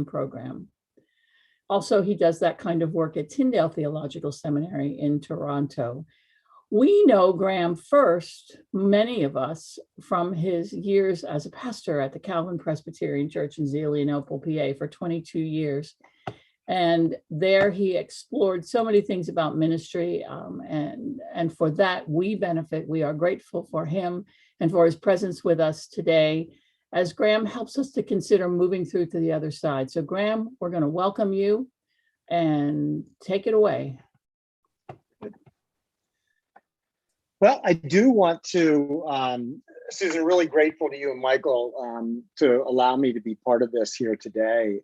program. Also, he does that kind of work at Tyndale Theological Seminary in Toronto. We know Graham first, many of us, from his years as a pastor at the Calvin Presbyterian Church in Zelienople, PA for 22 years. And there he explored so many things about ministry, and for that we benefit. We are grateful for him and for his presence with us today as Graham helps us to consider moving through to the other side. So Graham, we're going to welcome you and take it away. Well, I do want to, Susan, really grateful to you and Michael to allow me to be part of this here today.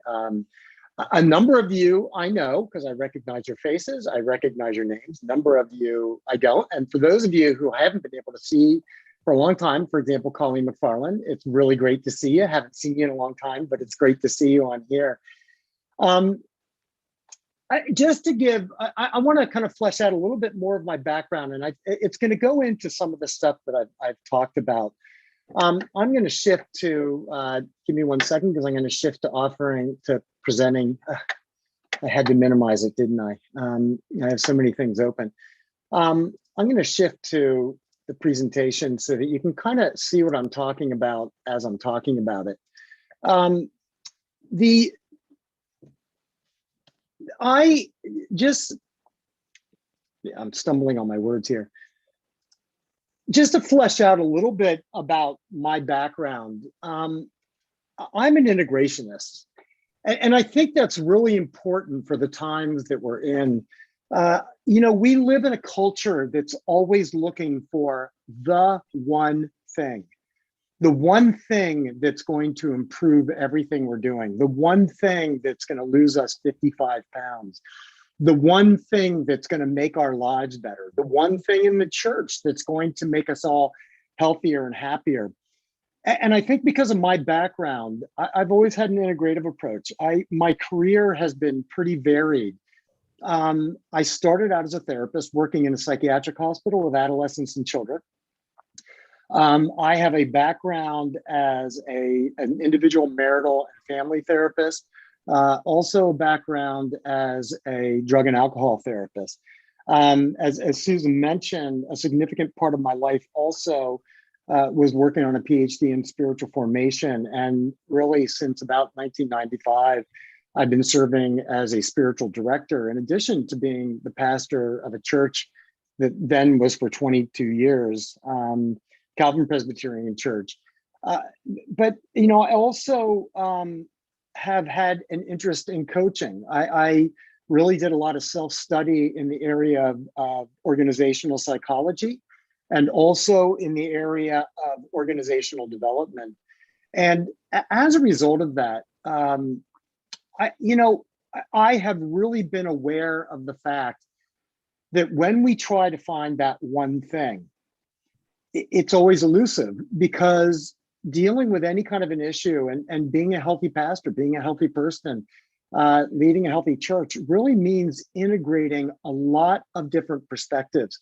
A number of you I know because I recognize your faces, I recognize your names. A number of you I don't. And for those of you who I haven't been able to see for a long time, for example, Colleen McFarland, it's really great to see you. I haven't seen you in a long time, but it's great to see you on here. Just to give, I want to kind of flesh out a little bit more of my background, and it's going to go into some of the stuff that I've talked about. I'm going to shift to, give me 1 second, because I'm going to shift to presenting. I had to minimize it, didn't I? I have so many things open. I'm going to shift to the presentation so that you can kind of see what I'm talking about as I'm talking about it. I'm stumbling on my words here. Just to flesh out a little bit about my background, I'm an integrationist. And I think that's really important for the times that we're in. We live in a culture that's always looking for the one thing that's going to improve everything we're doing, the one thing that's going to lose us 55 pounds, the one thing that's going to make our lives better, the one thing in the church that's going to make us all healthier and happier. And I think because of my background, I've always had an integrative approach. My career has been pretty varied. I started out as a therapist working in a psychiatric hospital with adolescents and children. I have a background as an individual marital and family therapist, also a background as a drug and alcohol therapist. As Susan mentioned, a significant part of my life also was working on a PhD in spiritual formation. And really since about 1995, I've been serving as a spiritual director, in addition to being the pastor of a church that then was for 22 years, Calvin Presbyterian Church. But, I also have had an interest in coaching. I really did a lot of self-study in the area of organizational psychology, and also in the area of organizational development. And as a result of that, I have really been aware of the fact that when we try to find that one thing, it's always elusive, because dealing with any kind of an issue and being a healthy pastor, being a healthy person, leading a healthy church really means integrating a lot of different perspectives.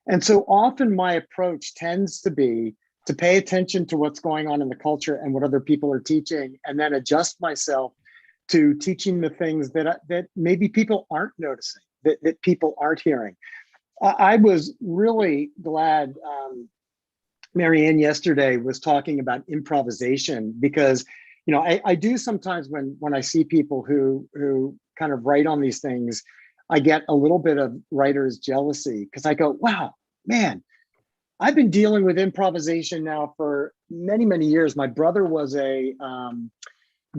And so often my approach tends to be to pay attention to what's going on in the culture and what other people are teaching, and then adjust myself to teaching the things that maybe people aren't noticing, that people aren't hearing. I was really glad Marianne yesterday was talking about improvisation, because I do sometimes when I see people who kind of write on these things, I get a little bit of writer's jealousy, because I go, wow, man, I've been dealing with improvisation now for many, many years. My brother was a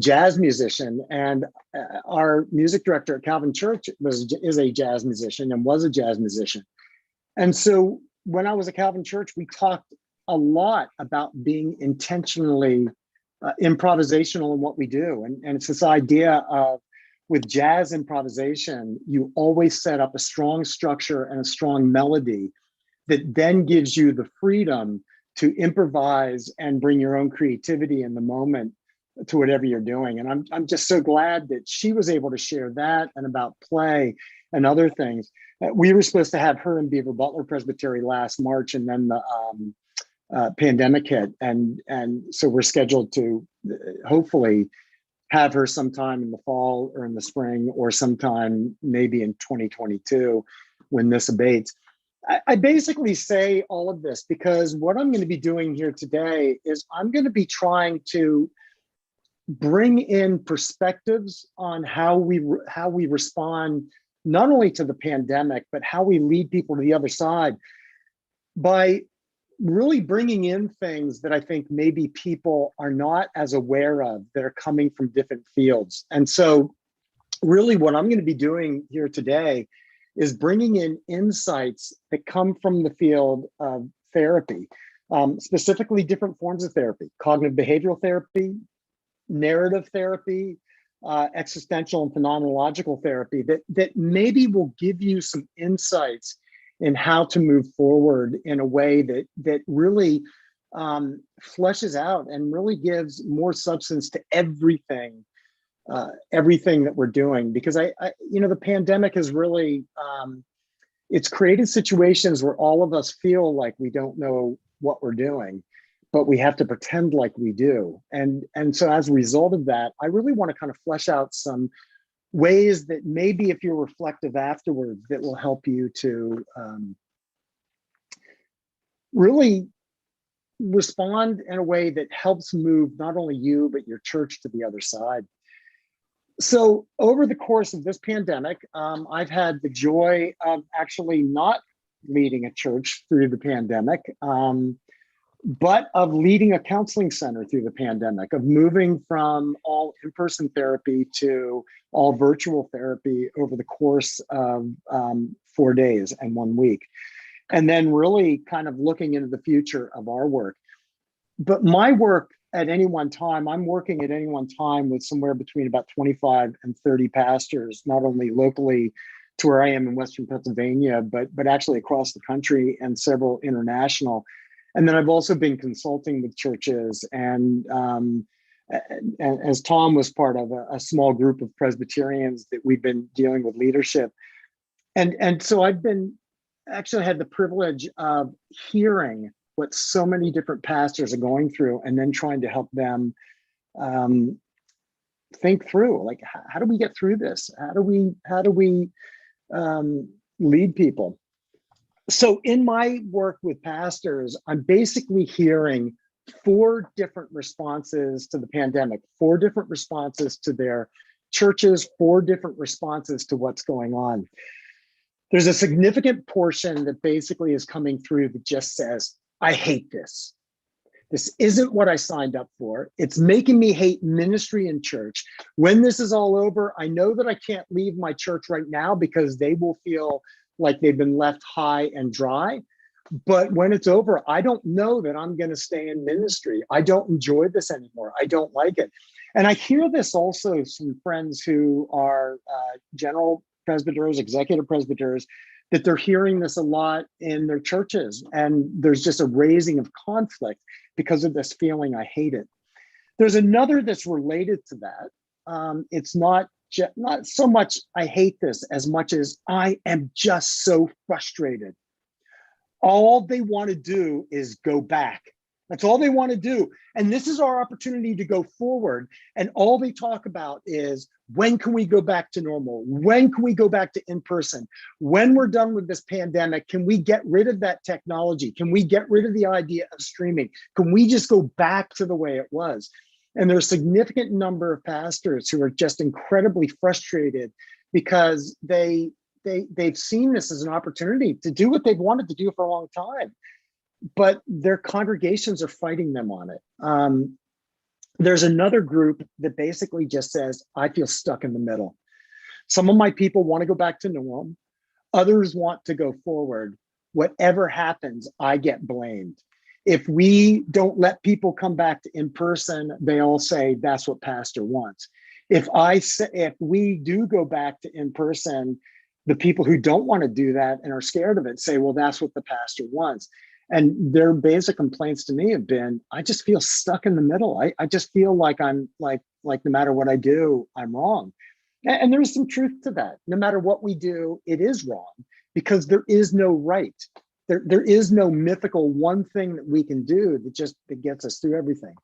jazz musician, and our music director at Calvin Church is a jazz musician and was a jazz musician. And so when I was at Calvin Church, we talked a lot about being intentionally improvisational in what we do. And it's this idea of, with jazz improvisation, you always set up a strong structure and a strong melody that then gives you the freedom to improvise and bring your own creativity in the moment to whatever you're doing. And I'm just so glad that she was able to share that, and about play and other things. We were supposed to have her in Beaver Butler Presbytery last March, and then the pandemic hit. And so we're scheduled to hopefully have her sometime in the fall or in the spring, or sometime maybe in 2022 when this abates. I basically say all of this because what I'm going to be doing here today is I'm going to be trying to bring in perspectives on how we respond not only to the pandemic, but how we lead people to the other side by really bringing in things that I think maybe people are not as aware of that are coming from different fields. And so really what I'm going to be doing here today is bringing in insights that come from the field of therapy, specifically different forms of therapy, cognitive behavioral therapy, narrative therapy, existential and phenomenological therapy that maybe will give you some insights in how to move forward in a way that really fleshes out and really gives more substance to everything that we're doing. Because the pandemic has really it's created situations where all of us feel like we don't know what we're doing, but we have to pretend like we do. And so as a result of that, I really want to kind of flesh out some ways that maybe if you're reflective afterwards, that will help you to really respond in a way that helps move not only you, but your church to the other side. So over the course of this pandemic, I've had the joy of actually not leading a church through the pandemic, but of leading a counseling center through the pandemic, of moving from all in-person therapy to all virtual therapy over the course of 4 days and 1 week. And then really kind of looking into the future of our work. But my work at any one time, I'm working at any one time with somewhere between about 25 and 30 pastors, not only locally to where I am in Western Pennsylvania, but actually across the country and several international. And then I've also been consulting with churches, and as Tom was part of a small group of Presbyterians that we've been dealing with leadership. And so I've been actually had the privilege of hearing what so many different pastors are going through, and then trying to help them think through, like, how do we get through this? How do we lead people? So in my work with pastors, I'm basically hearing 4 different responses to the pandemic, 4 different responses to their churches, 4 different responses to what's going on. There's a significant portion that basically is coming through that just says, I hate this. This isn't what I signed up for. It's making me hate ministry and church. When this is all over, I know that I can't leave my church right now because they will feel like they've been left high and dry. But when it's over, I don't know that I'm going to stay in ministry. I don't enjoy this anymore. I don't like it. And I hear this also from friends who are general presbyters, executive presbyters, that they're hearing this a lot in their churches. And there's just a raising of conflict because of this feeling, I hate it. There's another that's related to that. It's not so much I hate this as much as I am just so frustrated. All they want to do is go back. That's all they want to do. And this is our opportunity to go forward. And all they talk about is, when can we go back to normal? When can we go back to in-person? When we're done with this pandemic, can we get rid of that technology? Can we get rid of the idea of streaming? Can we just go back to the way it was? And there's a significant number of pastors who are just incredibly frustrated because they've seen this as an opportunity to do what they've wanted to do for a long time, but their congregations are fighting them on it. There's another group that basically just says, I feel stuck in the middle. Some of my people want to go back to normal. Others want to go forward. Whatever happens, I get blamed. If we don't let people come back to in person, they all say that's what pastor wants. If we do go back to in person, the people who don't want to do that and are scared of it say, well, that's what the pastor wants. And their basic complaints to me have been, I just feel stuck in the middle. I just feel like I'm like no matter what I do, I'm wrong. And there's some truth to that. No matter what we do, it is wrong because there is no right. There is no mythical one thing that we can do that gets us through everything.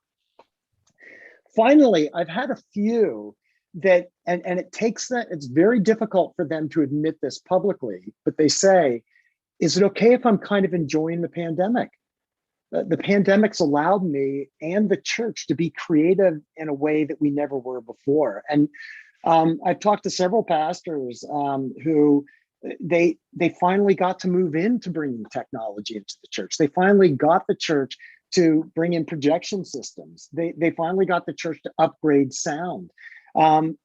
Finally, I've had a few that, and it takes that, it's very difficult for them to admit this publicly, but they say, is it okay if I'm kind of enjoying the pandemic? The pandemic's allowed me and the church to be creative in a way that we never were before. And I've talked to several pastors who they finally got to move into bringing technology into the church. They finally got the church to bring in projection systems. They finally got the church to upgrade sound.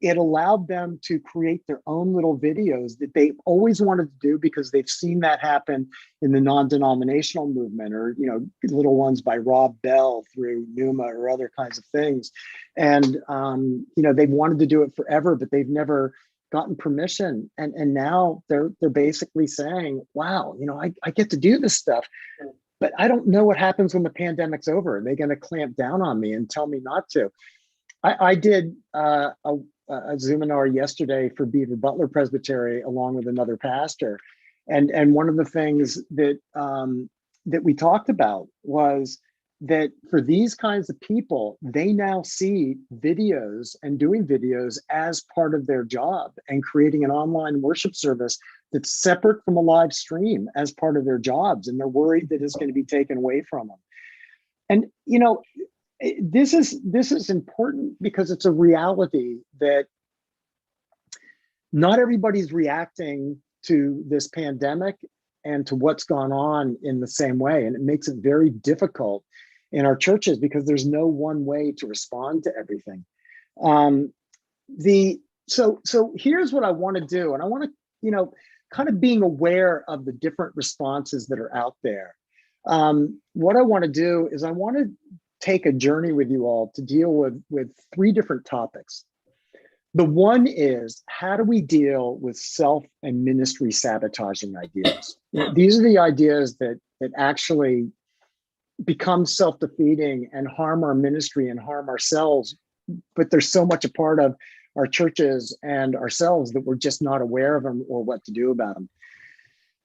It allowed them to create their own little videos that they always wanted to do because they've seen that happen in the non-denominational movement, or little ones by Rob Bell through Numa or other kinds of things. And they've wanted to do it forever, but they've never gotten permission. And now they're basically saying, wow, I get to do this stuff, but I don't know what happens when the pandemic's over. Are they going to clamp down on me and tell me not to? I did a Zoominar yesterday for Beaver Butler Presbytery along with another pastor, and one of the things that that we talked about was that for these kinds of people, they now see videos and doing videos as part of their job, and creating an online worship service that's separate from a live stream as part of their jobs, and they're worried that it's going to be taken away from them. And this is important because it's a reality that not everybody's reacting to this pandemic and to what's gone on in the same way. And it makes it very difficult in our churches because there's no one way to respond to everything. So here's what I want to do. And I want to, kind of being aware of the different responses that are out there. What I want to do is I want to take a journey with you all to deal with three different topics. The one is, how do we deal with self and ministry sabotaging ideas? These are the ideas that actually become self-defeating and harm our ministry and harm ourselves, but they're so much a part of our churches and ourselves that we're just not aware of them or what to do about them.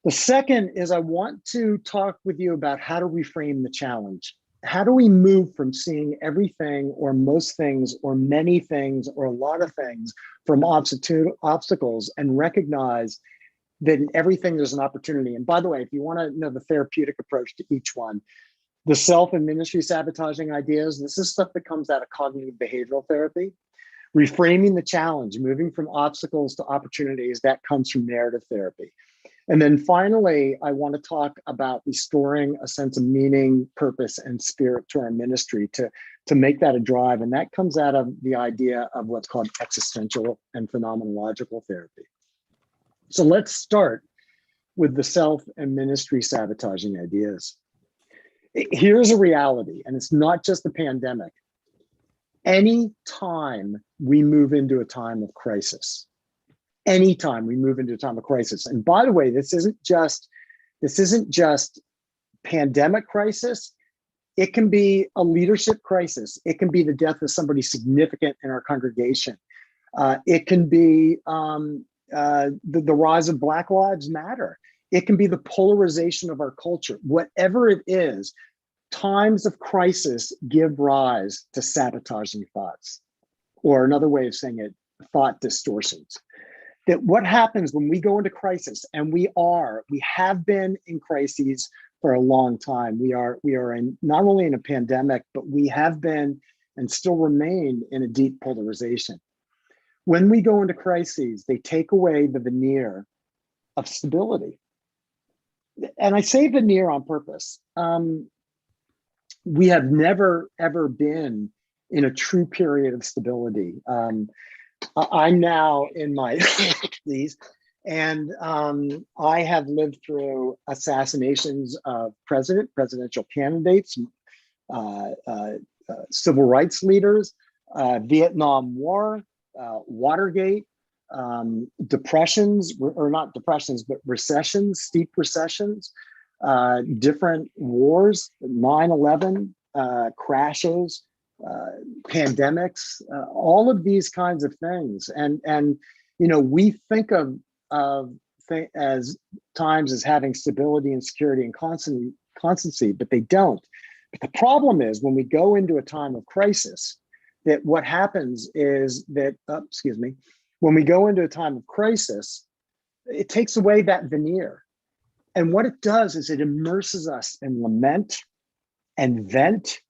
The second is, I want to talk with you about how to reframe the challenge. How do we move from seeing everything or most things or many things or a lot of things from obstacles and recognize that in everything there's an opportunity? And by the way, if you want to know the therapeutic approach to each one, the self and ministry sabotaging ideas, this is stuff that comes out of cognitive behavioral therapy. Reframing the challenge, moving from obstacles to opportunities, that comes from narrative therapy. And then finally, I want to talk about restoring a sense of meaning, purpose, and spirit to our ministry to make that a drive. And that comes out of the idea of what's called existential and phenomenological therapy. So let's start with the self and ministry sabotaging ideas. Here's a reality, and it's not just the pandemic. Any time we move into a time of crisis, anytime we move into a time of crisis. And by the way, this isn't just pandemic crisis. It can be a leadership crisis. It can be the death of somebody significant in our congregation. It can be the rise of Black Lives Matter. It can be the polarization of our culture. Whatever it is, times of crisis give rise to sabotaging thoughts, or another way of saying it, thought distortions. That what happens when we go into crisis, and we have been in crises for a long time. We are in not only in a pandemic, but we have been and still remain in a deep polarization. When we go into crises, they take away the veneer of stability. And I say veneer on purpose. We have never, ever been in a true period of stability. I'm now in my 60s, and I have lived through assassinations of presidential candidates, civil rights leaders, Vietnam War, Watergate, depressions, or not depressions, but recessions, steep recessions, different wars, 9/11, crashes, pandemics, all of these kinds of things. And we think of as times as having stability and security and constancy, but they don't. But the problem is when we go into a time of crisis, that what happens is that, when we go into a time of crisis, it takes away that veneer. And what it does is it immerses us in lament and vent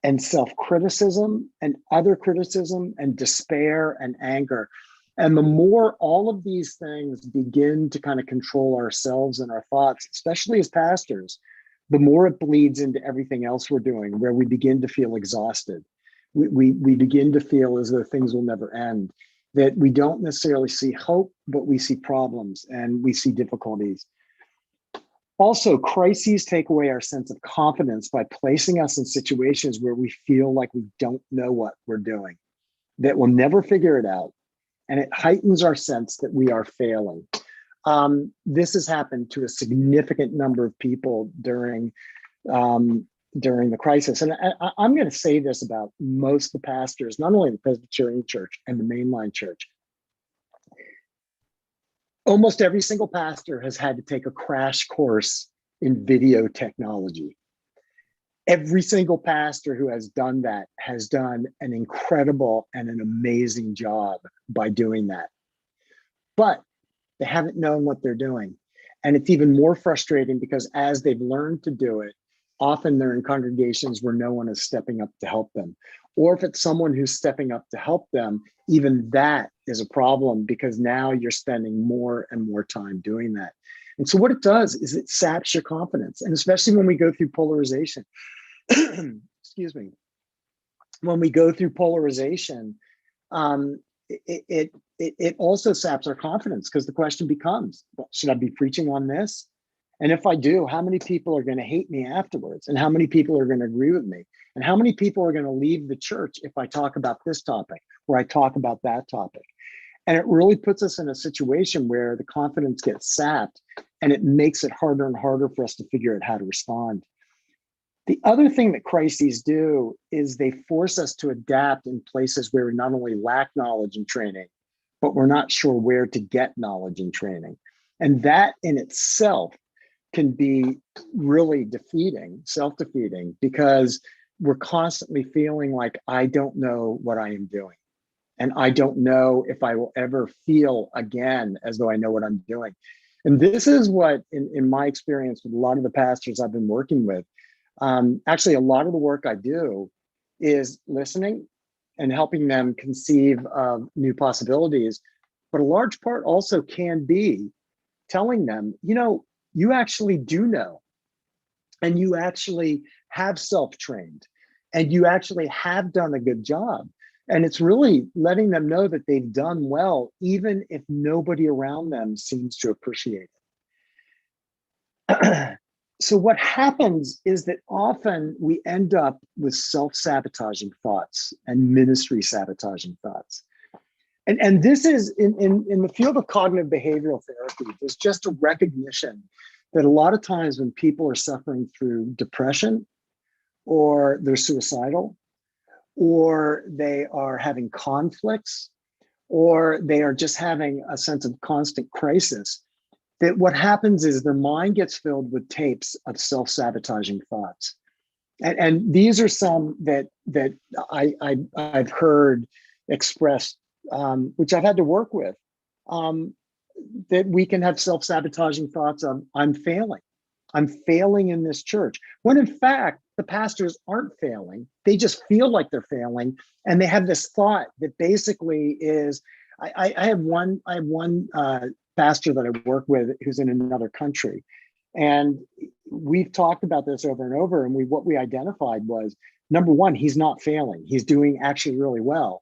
and self-criticism and other criticism and despair and anger. And the more all of these things begin to kind of control ourselves and our thoughts, especially as pastors, the more it bleeds into everything else we're doing, where we begin to feel exhausted. We begin to feel as though things will never end, that we don't necessarily see hope, but we see problems and we see difficulties. Also, crises take away our sense of confidence by placing us in situations where we feel like we don't know what we're doing, that we'll never figure it out. And it heightens our sense that we are failing. This has happened to a significant number of people during the crisis. And I'm going to say this about most of the pastors, not only the Presbyterian Church and the mainline church. Almost every single pastor has had to take a crash course in video technology. Every single pastor who has done that has done an incredible and an amazing job by doing that. But they haven't known what they're doing. And it's even more frustrating because as they've learned to do it, often they're in congregations where no one is stepping up to help them. Or if it's someone who's stepping up to help them, even that is a problem because now you're spending more and more time doing that. And so what it does is it saps your confidence. And especially when we go through polarization, excuse me, when we go through polarization, it also saps our confidence because the question becomes, well, should I be preaching on this? And if I do, how many people are going to hate me afterwards? And how many people are going to agree with me? And how many people are going to leave the church if I talk about this topic or I talk about that topic? And it really puts us in a situation where the confidence gets sapped and it makes it harder and harder for us to figure out how to respond. The other thing that crises do is they force us to adapt in places where we not only lack knowledge and training, but we're not sure where to get knowledge and training. And that in itself can be really defeating, self-defeating, because we're constantly feeling like, I don't know what I am doing. And I don't know if I will ever feel again as though I know what I'm doing. And this is what, in my experience with a lot of the pastors I've been working with, actually a lot of the work I do is listening and helping them conceive of new possibilities. But a large part also can be telling them, you actually do know, and you actually have self-trained, and you actually have done a good job. And it's really letting them know that they've done well, even if nobody around them seems to appreciate it. So what happens is that often we end up with self-sabotaging thoughts and ministry sabotaging thoughts. And this is in the field of cognitive behavioral therapy, there's just a recognition that a lot of times when people are suffering through depression, or they're suicidal, or they are having conflicts, or they are just having a sense of constant crisis, that what happens is their mind gets filled with tapes of self-sabotaging thoughts. And these are some that I've heard expressed, which I've had to work with, that we can have self-sabotaging thoughts of, I'm failing in this church, when in fact the pastors aren't failing. They just feel like they're failing, and they have this thought that basically is, I have one pastor that I work with who's in another country, and we've talked about this over and over, and what we identified was, number one, he's not failing, he's doing actually really well,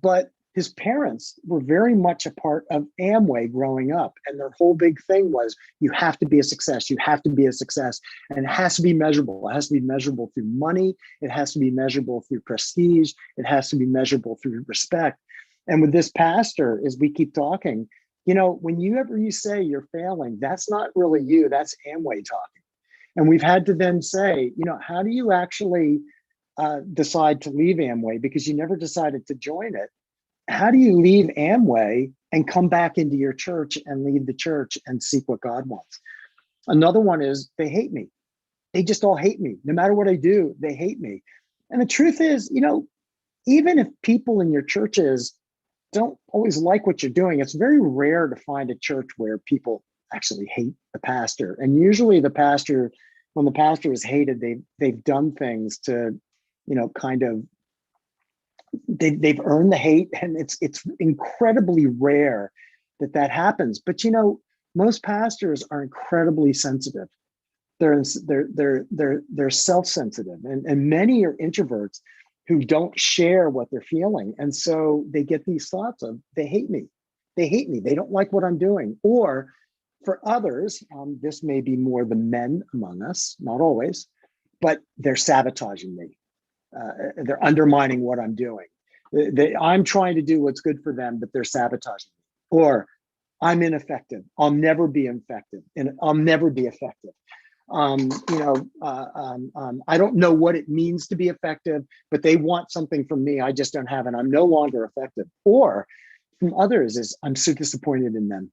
but his parents were very much a part of Amway growing up. And their whole big thing was, you have to be a success. You have to be a success. And it has to be measurable. It has to be measurable through money. It has to be measurable through prestige. It has to be measurable through respect. And with this pastor, as we keep talking, whenever you say you're failing, that's not really you, that's Amway talking. And we've had to then say, how do you actually decide to leave Amway? Because you never decided to join it. How do you leave Amway and come back into your church and lead the church and seek what God wants? Another one is, they hate me. They just all hate me. No matter what I do, they hate me. And the truth is, even if people in your churches don't always like what you're doing, it's very rare to find a church where people actually hate the pastor. And usually the pastor, when the pastor is hated, they've done things to, kind of, they've earned the hate, and it's incredibly rare that happens. But most pastors are incredibly sensitive. They're self-sensitive, and many are introverts who don't share what they're feeling, and so they get these thoughts of they hate me, they don't like what I'm doing. Or for others, this may be more the men among us, not always, but they're sabotaging me. They're undermining what I'm doing. I'm trying to do what's good for them, but they're sabotaging me. Or I'm ineffective. I'll never be effective, and I'll never be effective. I don't know what it means to be effective, but they want something from me I just don't have, and I'm no longer effective. Or from others is I'm so disappointed in them.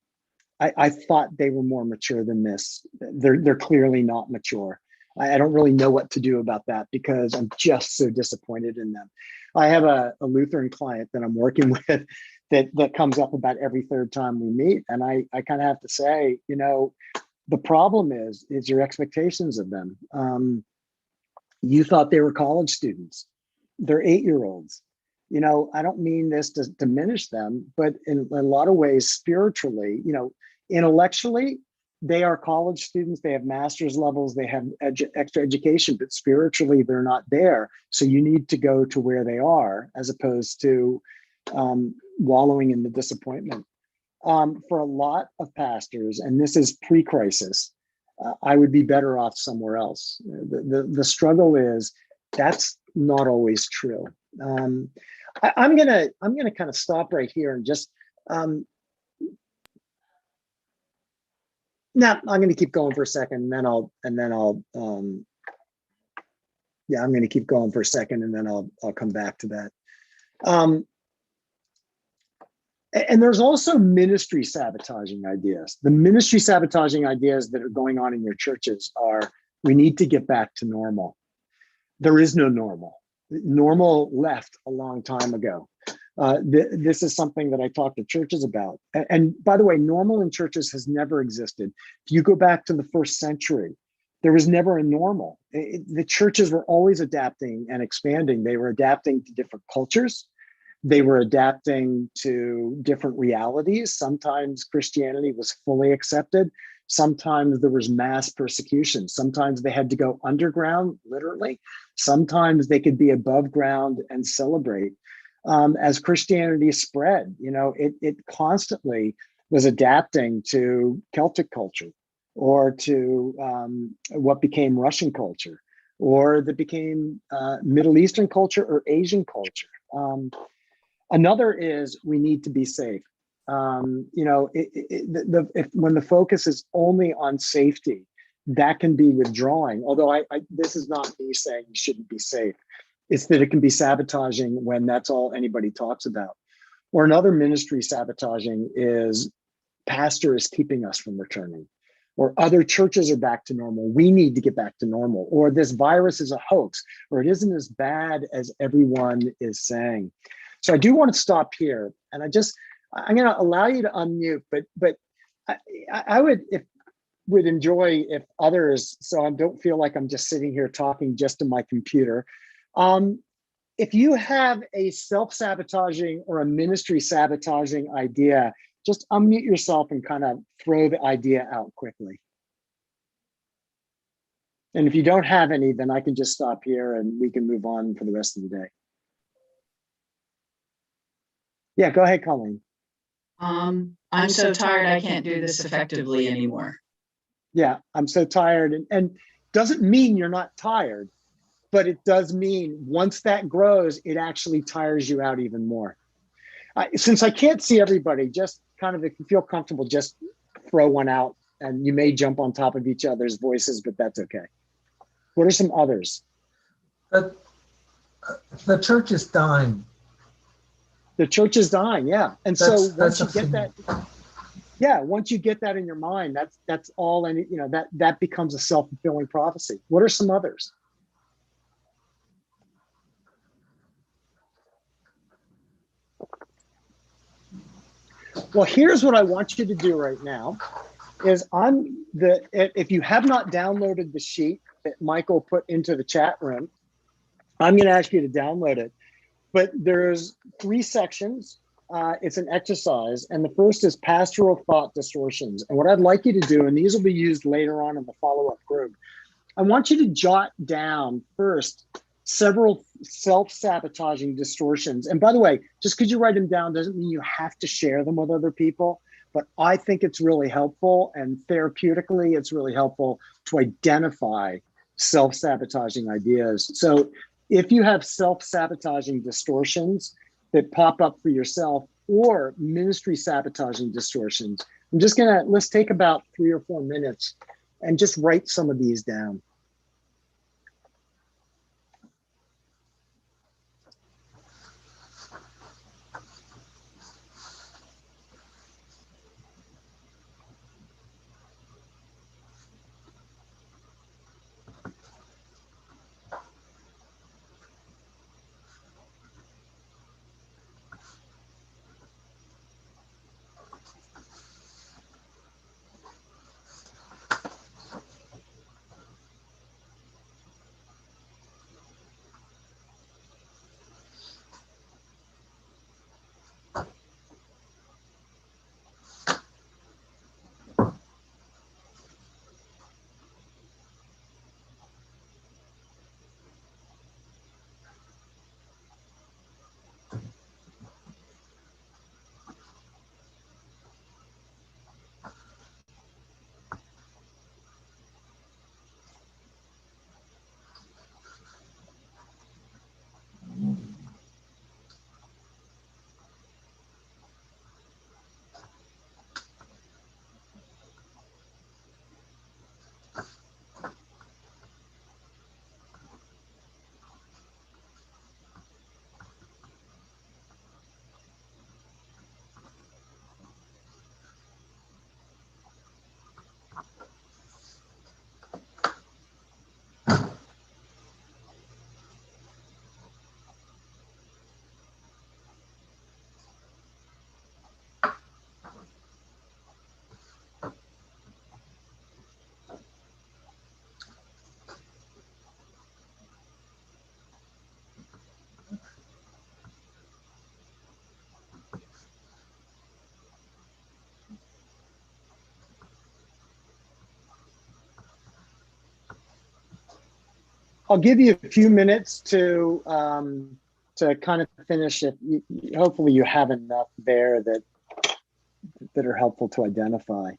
I thought they were more mature than this. They're clearly not mature. I don't really know what to do about that because I'm just so disappointed in them. I have a Lutheran client that I'm working with that comes up about every third time we meet. And I kind of have to say, the problem is your expectations of them. You thought they were college students. They're 8-year-olds. I don't mean this to diminish them, but in a lot of ways, spiritually, intellectually, they are college students. They have master's levels. They have extra education, but spiritually, they're not there. So you need to go to where they are, as opposed to wallowing in the disappointment. For a lot of pastors, and this is pre-crisis, I would be better off somewhere else. The struggle is that's not always true. I'm gonna kind of stop right here and just now I'm going to keep going for a second, and then I'll I'm going to keep going for a second, and then I'll come back to that. And there's also ministry sabotaging ideas. The ministry sabotaging ideas that are going on in your churches are, we need to get back to normal. There is no normal. Normal left a long time ago. This is something that I talk to churches about. And by the way, normal in churches has never existed. If you go back to the first century, there was never a normal. The churches were always adapting and expanding. They were adapting to different cultures. They were adapting to different realities. Sometimes Christianity was fully accepted. Sometimes there was mass persecution. Sometimes they had to go underground, literally. Sometimes they could be above ground and celebrate. As Christianity spread, it constantly was adapting to Celtic culture, or to what became Russian culture, or that became Middle Eastern culture or Asian culture. Another is we need to be safe. When the focus is only on safety, that can be withdrawing. Although this is not me saying you shouldn't be safe. It's that it can be sabotaging when that's all anybody talks about. Or another ministry sabotaging is pastor is keeping us from returning, or other churches are back to normal. We need to get back to normal, or this virus is a hoax, or it isn't as bad as everyone is saying. So I do want to stop here, and I'm going to allow you to unmute, but I would enjoy if others, so I don't feel like I'm just sitting here talking just to my computer. If you have a self-sabotaging or a ministry sabotaging idea, just unmute yourself and kind of throw the idea out quickly. And if you don't have any, then I can just stop here and we can move on for the rest of the day. Yeah, go ahead, Colleen. I'm so tired I can't do this effectively anymore. Yeah, I'm so tired. And doesn't mean you're not tired, but it does mean once that grows, it actually tires you out even more. Since I can't see everybody, just kind of, if you feel comfortable, just throw one out, and you may jump on top of each other's voices, but that's okay. What are some others? The church is dying. The church is dying, yeah. And once you get that in your mind, that's all, and that becomes a self-fulfilling prophecy. What are some others? Well, here's what I want you to do right now is if you have not downloaded the sheet that Michael put into the chat room, I'm going to ask you to download it. But there's 3 sections. It's an exercise. And the first is pastoral thought distortions. And what I'd like you to do, and these will be used later on in the follow-up group, I want you to jot down first several self-sabotaging distortions. And by the way, just because you write them down doesn't mean you have to share them with other people. But I think it's really helpful, and therapeutically, it's really helpful to identify self-sabotaging ideas. So if you have self-sabotaging distortions that pop up for yourself or ministry sabotaging distortions, let's take about 3 or 4 minutes and just write some of these down. I'll give you a few minutes to kind of finish it. Hopefully you have enough there that are helpful to identify.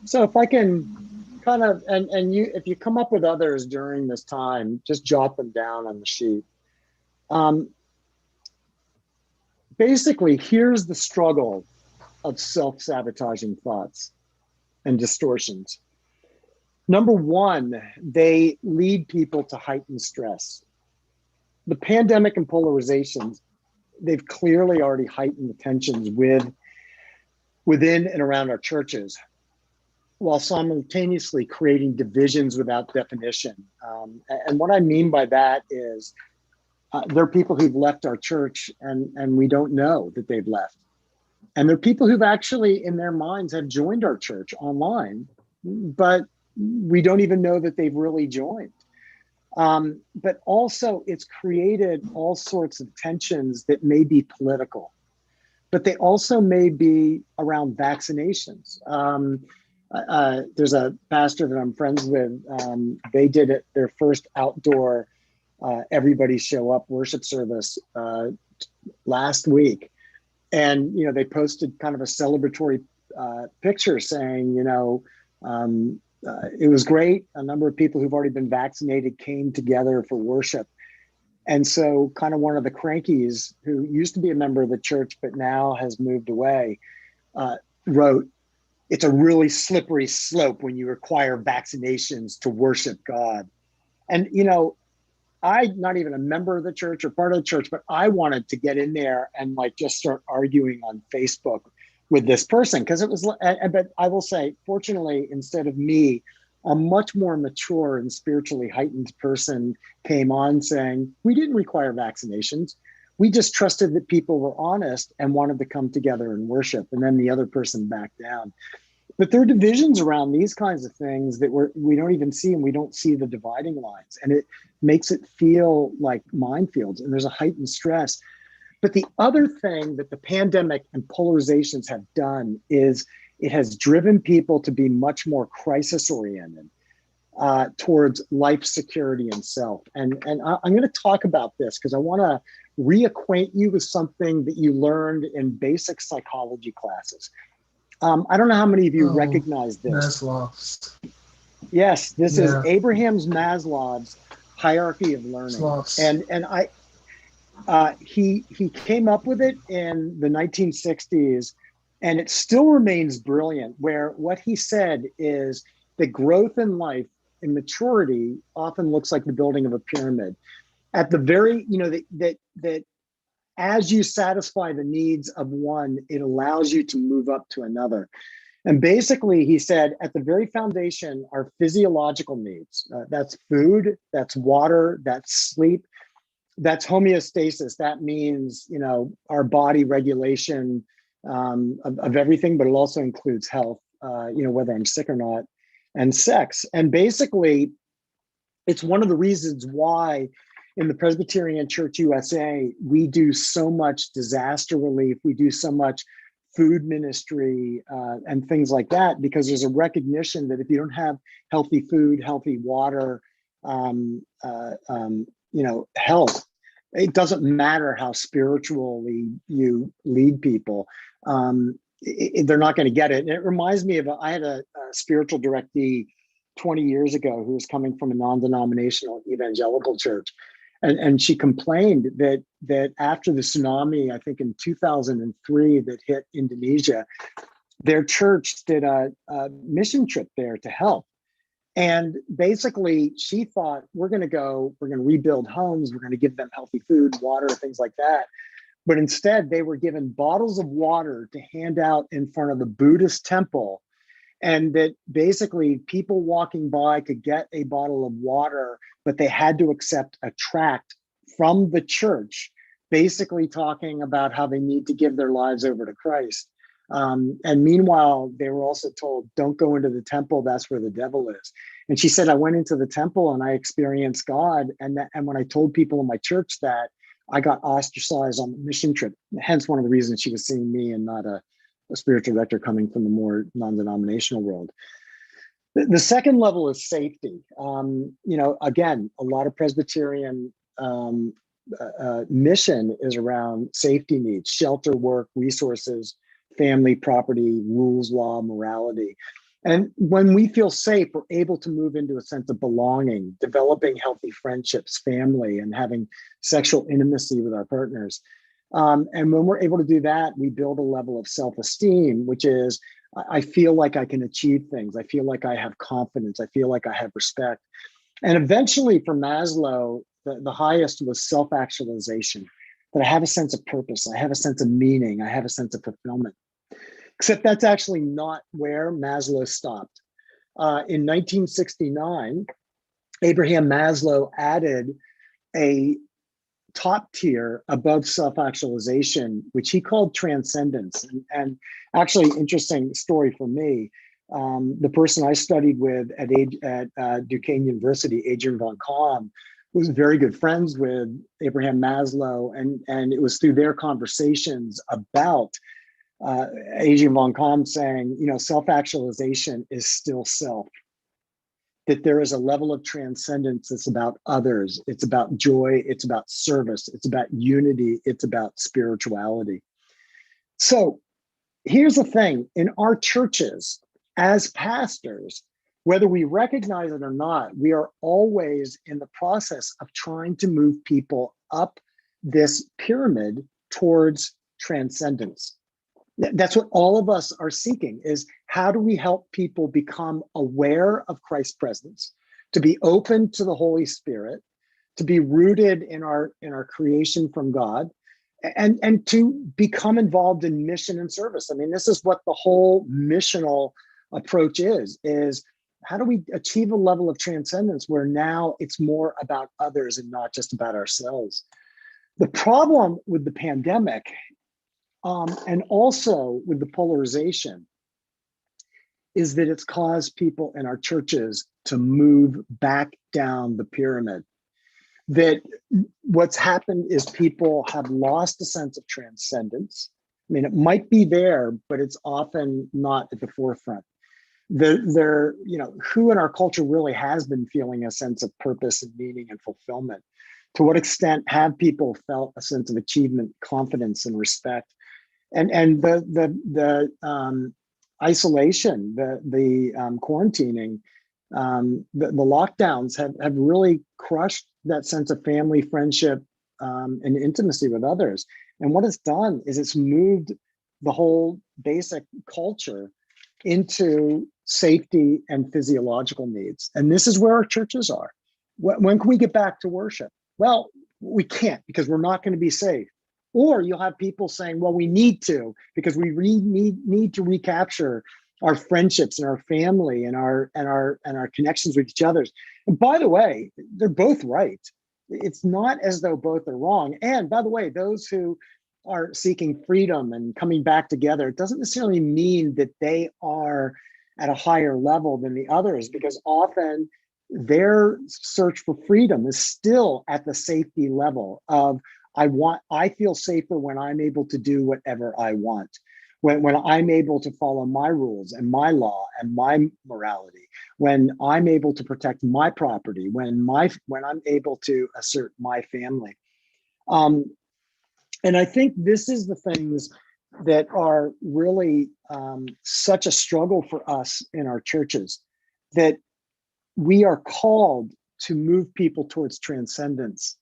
So if I can kind of, if you come up with others during this time, just jot them down on the sheet. Basically, here's the struggle of self-sabotaging thoughts and distortions. Number one, they lead people to heightened stress. The pandemic and polarizations, they've clearly already heightened the tensions within and around our churches, while simultaneously creating divisions without definition. And what I mean by that is there are people who've left our church and we don't know that they've left. And there are people who've actually, in their minds, have joined our church online, but we don't even know that they've really joined. But also it's created all sorts of tensions that may be political, but they also may be around vaccinations. There's a pastor that I'm friends with. They did their first outdoor everybody show up worship service last week. And, they posted kind of a celebratory picture saying, it was great. A number of people who've already been vaccinated came together for worship. And so kind of one of the crankies who used to be a member of the church, but now has moved away, wrote, "It's a really slippery slope when you require vaccinations to worship God." And, I'm not even a member of the church or part of the church, but I wanted to get in there and like just start arguing on Facebook with this person because it was. But I will say, fortunately, instead of me, a much more mature and spiritually heightened person came on saying, we didn't require vaccinations. We just trusted that people were honest and wanted to come together and worship. And then the other person backed down. But there are divisions around these kinds of things that we don't even see, and we don't see the dividing lines. And it makes it feel like minefields, and there's a heightened stress. But the other thing that the pandemic and polarizations have done is it has driven people to be much more crisis-oriented towards life, security, and self. And I'm going to talk about this because I want to reacquaint you with something that you learned in basic psychology classes. I don't know how many of you recognize this. Maslow's. Yes, this is Yeah. Abraham's Maslow's hierarchy of learning. Maslow's. And he came up with it in the 1960s, and it still remains brilliant, where what he said is that growth in life and maturity often looks like the building of a pyramid. At the very, that as you satisfy the needs of one, it allows you to move up to another. And basically, he said, at the very foundation are physiological needs. That's food, that's water, that's sleep, that's homeostasis. That means, our body regulation of everything, but it also includes health, whether I'm sick or not, and sex. And basically, it's one of the reasons why in the Presbyterian Church USA, we do so much disaster relief, we do so much food ministry and things like that, because there's a recognition that if you don't have healthy food, healthy water, health, it doesn't matter how spiritually you lead people. They're not going to get it. And it reminds me of, I had a spiritual directee 20 years ago who was coming from a non-denominational evangelical church. And she complained that after the tsunami, I think in 2003, that hit Indonesia, their church did a mission trip there to help. And basically, she thought, we're going to rebuild homes, we're going to give them healthy food, water, things like that. But instead, they were given bottles of water to hand out in front of the Buddhist temple. And that basically people walking by could get a bottle of water, but they had to accept a tract from the church, basically talking about how they need to give their lives over to Christ. And meanwhile, they were also told, don't go into the temple, that's where the devil is. And she said, I went into the temple and I experienced God. And when I told people in my church that, I got ostracized on the mission trip. Hence one of the reasons she was seeing me and not a spiritual director coming from the more non-denominational world. The second level is safety. Again, a lot of Presbyterian mission is around safety needs, shelter, work, resources, family, property, rules, law, morality. And when we feel safe, we're able to move into a sense of belonging, developing healthy friendships, family, and having sexual intimacy with our partners. And when we're able to do that, we build a level of self-esteem, which is, I feel like I can achieve things. I feel like I have confidence. I feel like I have respect. And eventually for Maslow, the highest was self-actualization, that I have a sense of purpose. I have a sense of meaning. I have a sense of fulfillment. Except that's actually not where Maslow stopped. In 1969, Abraham Maslow added a top tier above self-actualization, which he called transcendence. And actually, interesting story for me, the person I studied with at Duquesne University, Adrian von Kahm, was very good friends with Abraham Maslow. And it was through their conversations about Adrian von Kahm saying, self-actualization is still self. That there is a level of transcendence that's about others. It's about joy. It's about service. It's about unity. It's about spirituality. So here's the thing. In our churches, as pastors, whether we recognize it or not, we are always in the process of trying to move people up this pyramid towards transcendence. That's what all of us are seeking, is how do we help people become aware of Christ's presence, to be open to the Holy Spirit, to be rooted in our creation from God, and to become involved in mission and service. I mean, this is what the whole missional approach is how do we achieve a level of transcendence where now it's more about others and not just about ourselves? The problem with the pandemic, and also with the polarization, is that it's caused people in our churches to move back down the pyramid. That what's happened is people have lost a sense of transcendence. I mean, it might be there, but it's often not at the forefront. Who in our culture really has been feeling a sense of purpose and meaning and fulfillment? To what extent have people felt a sense of achievement, confidence, and respect? And the isolation, the quarantining, the lockdowns have really crushed that sense of family, friendship, and intimacy with others. And what it's done is it's moved the whole basic culture into safety and physiological needs. And this is where our churches are. When can we get back to worship? Well, we can't, because we're not going to be safe. Or you'll have people saying, well, we need to, because we need to recapture our friendships and our family and our connections with each other. And by the way, they're both right. It's not as though both are wrong. And by the way, those who are seeking freedom and coming back together, it doesn't necessarily mean that they are at a higher level than the others, because often their search for freedom is still at the safety level of, I feel safer when I'm able to do whatever I want, when I'm able to follow my rules and my law and my morality, when I'm able to protect my property, when I'm able to assert my family. And I think this is the things that are really such a struggle for us in our churches, that we are called to move people towards transcendence.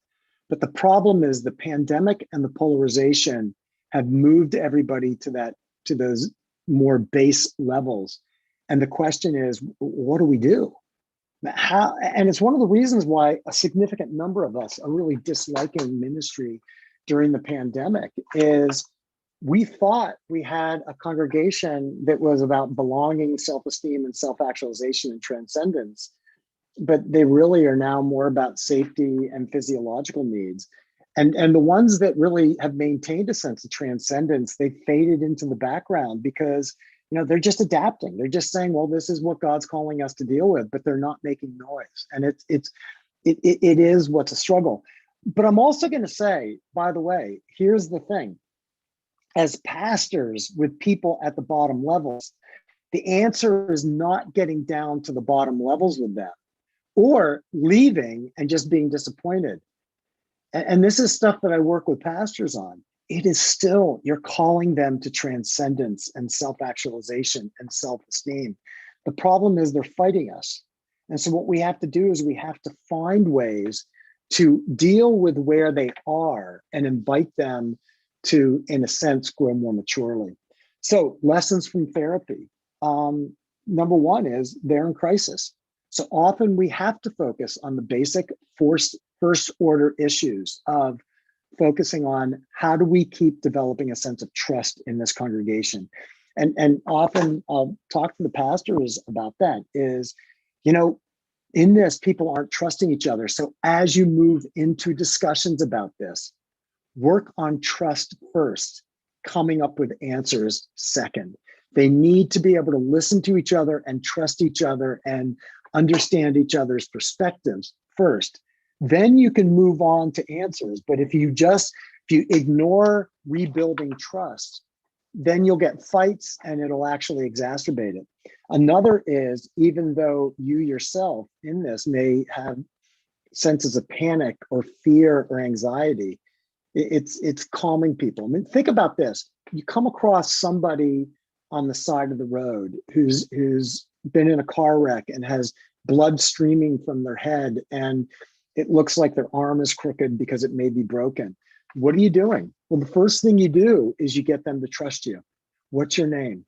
But the problem is the pandemic and the polarization have moved everybody to those more base levels. And the question is, what do we do? How? And it's one of the reasons why a significant number of us are really disliking ministry during the pandemic, is we thought we had a congregation that was about belonging, self-esteem, and self-actualization and transcendence. But they really are now more about safety and physiological needs. And the ones that really have maintained a sense of transcendence, they faded into the background because, they're just adapting. They're just saying, well, this is what God's calling us to deal with, but they're not making noise. And it is what's a struggle. But I'm also going to say, by the way, here's the thing. As pastors with people at the bottom levels, the answer is not getting down to the bottom levels with them, or leaving and just being disappointed. And this is stuff that I work with pastors on. It is still, you're calling them to transcendence and self-actualization and self-esteem. The problem is they're fighting us. And so what we have to do is we have to find ways to deal with where they are and invite them to, in a sense, grow more maturely. So lessons from therapy. Number one is they're in crisis. So often we have to focus on the basic first order issues of focusing on how do we keep developing a sense of trust in this congregation. And often I'll talk to the pastors about that is, in this, people aren't trusting each other. So as you move into discussions about this, work on trust first, coming up with answers second. They need to be able to listen to each other and trust each other and understand each other's perspectives first. Then you can move on to answers. But if you ignore rebuilding trust, then you'll get fights and it'll actually exacerbate it. Another is, even though you yourself in this may have senses of panic or fear or anxiety, it's calming people. I mean, think about this. You come across somebody on the side of the road who's been in a car wreck and has blood streaming from their head, and it looks like their arm is crooked because it may be broken. What are you doing? Well, the first thing you do is you get them to trust you. What's your name?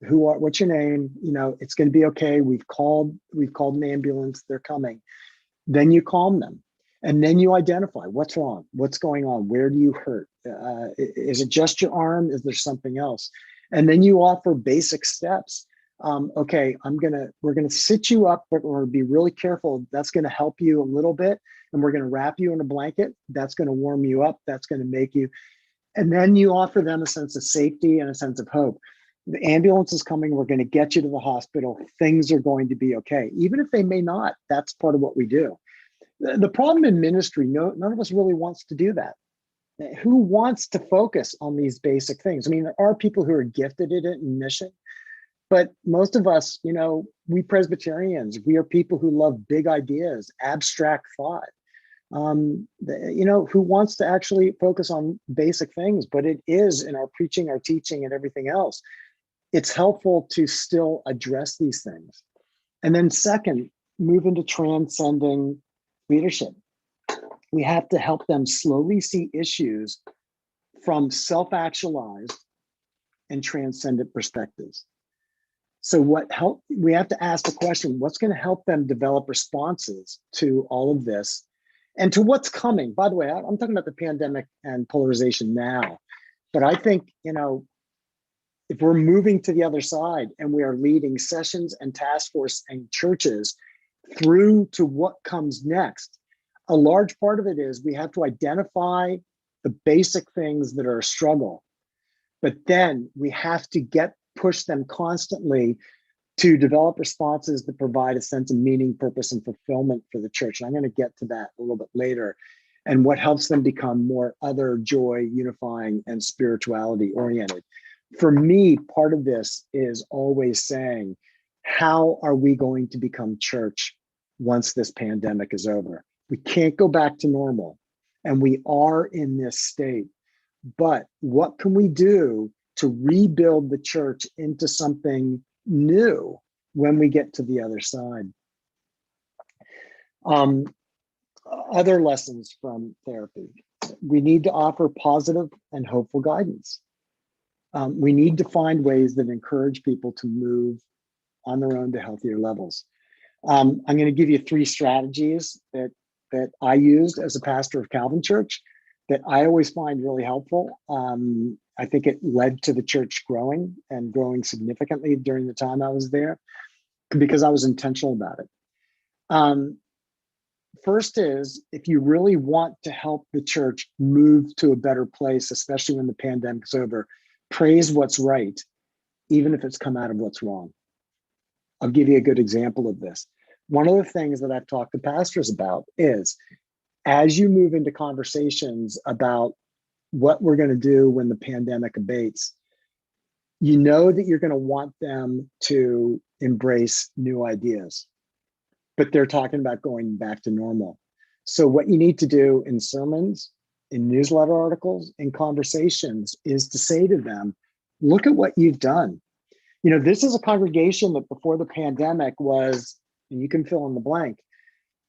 What's your name? It's going to be okay. We've called an ambulance. They're coming. Then you calm them. And then you identify what's wrong, what's going on, where do you hurt? Is it just your arm? Is there something else? And then you offer basic steps. Okay, we're gonna sit you up, but we're gonna be really careful. That's gonna help you a little bit, and we're gonna wrap you in a blanket. That's gonna warm you up. That's gonna make you. And then you offer them a sense of safety and a sense of hope. The ambulance is coming. We're going to get you to the hospital. Things are going to be okay. Even if they may not, that's part of what we do. The problem in ministry, none of us really wants to do that. Who wants to focus on these basic things? I mean, there are people who are gifted at it in mission, but most of us, we Presbyterians, we are people who love big ideas, abstract thought. Who wants to actually focus on basic things, but it is in our preaching, our teaching, and everything else. It's helpful to still address these things. And then second, move into transcending leadership. We have to help them slowly see issues from self-actualized and transcendent perspectives. So we have to ask the question, what's going to help them develop responses to all of this and to what's coming? By the way, I'm talking about the pandemic and polarization now, but I think, if we're moving to the other side and we are leading sessions and task force and churches through to what comes next, a large part of it is we have to identify the basic things that are a struggle, but then we have to push them constantly to develop responses that provide a sense of meaning, purpose, and fulfillment for the church. And I'm going to get to that a little bit later, and what helps them become more other, joy, unifying, and spirituality oriented. For me, part of this is always saying, how are we going to become church once this pandemic is over? We can't go back to normal, and we are in this state. But what can we do to rebuild the church into something new when we get to the other side? Other lessons from therapy. We need to offer positive and hopeful guidance. We need to find ways that encourage people to move on their own to healthier levels. I'm going to give you 3 strategies that I used as a pastor of Calvin Church that I always find really helpful. I think it led to the church growing significantly during the time I was there because I was intentional about it. First is, if you really want to help the church move to a better place, especially when the pandemic's over, praise what's right, even if it's come out of what's wrong. I'll give you a good example of this. One of the things that I've talked to pastors about is, as you move into conversations about what we're going to do when the pandemic abates, you know that you're going to want them to embrace new ideas, but they're talking about going back to normal. So what you need to do in sermons, in newsletter articles, in conversations is to say to them, look at what you've done. This is a congregation that before the pandemic was, and you can fill in the blank,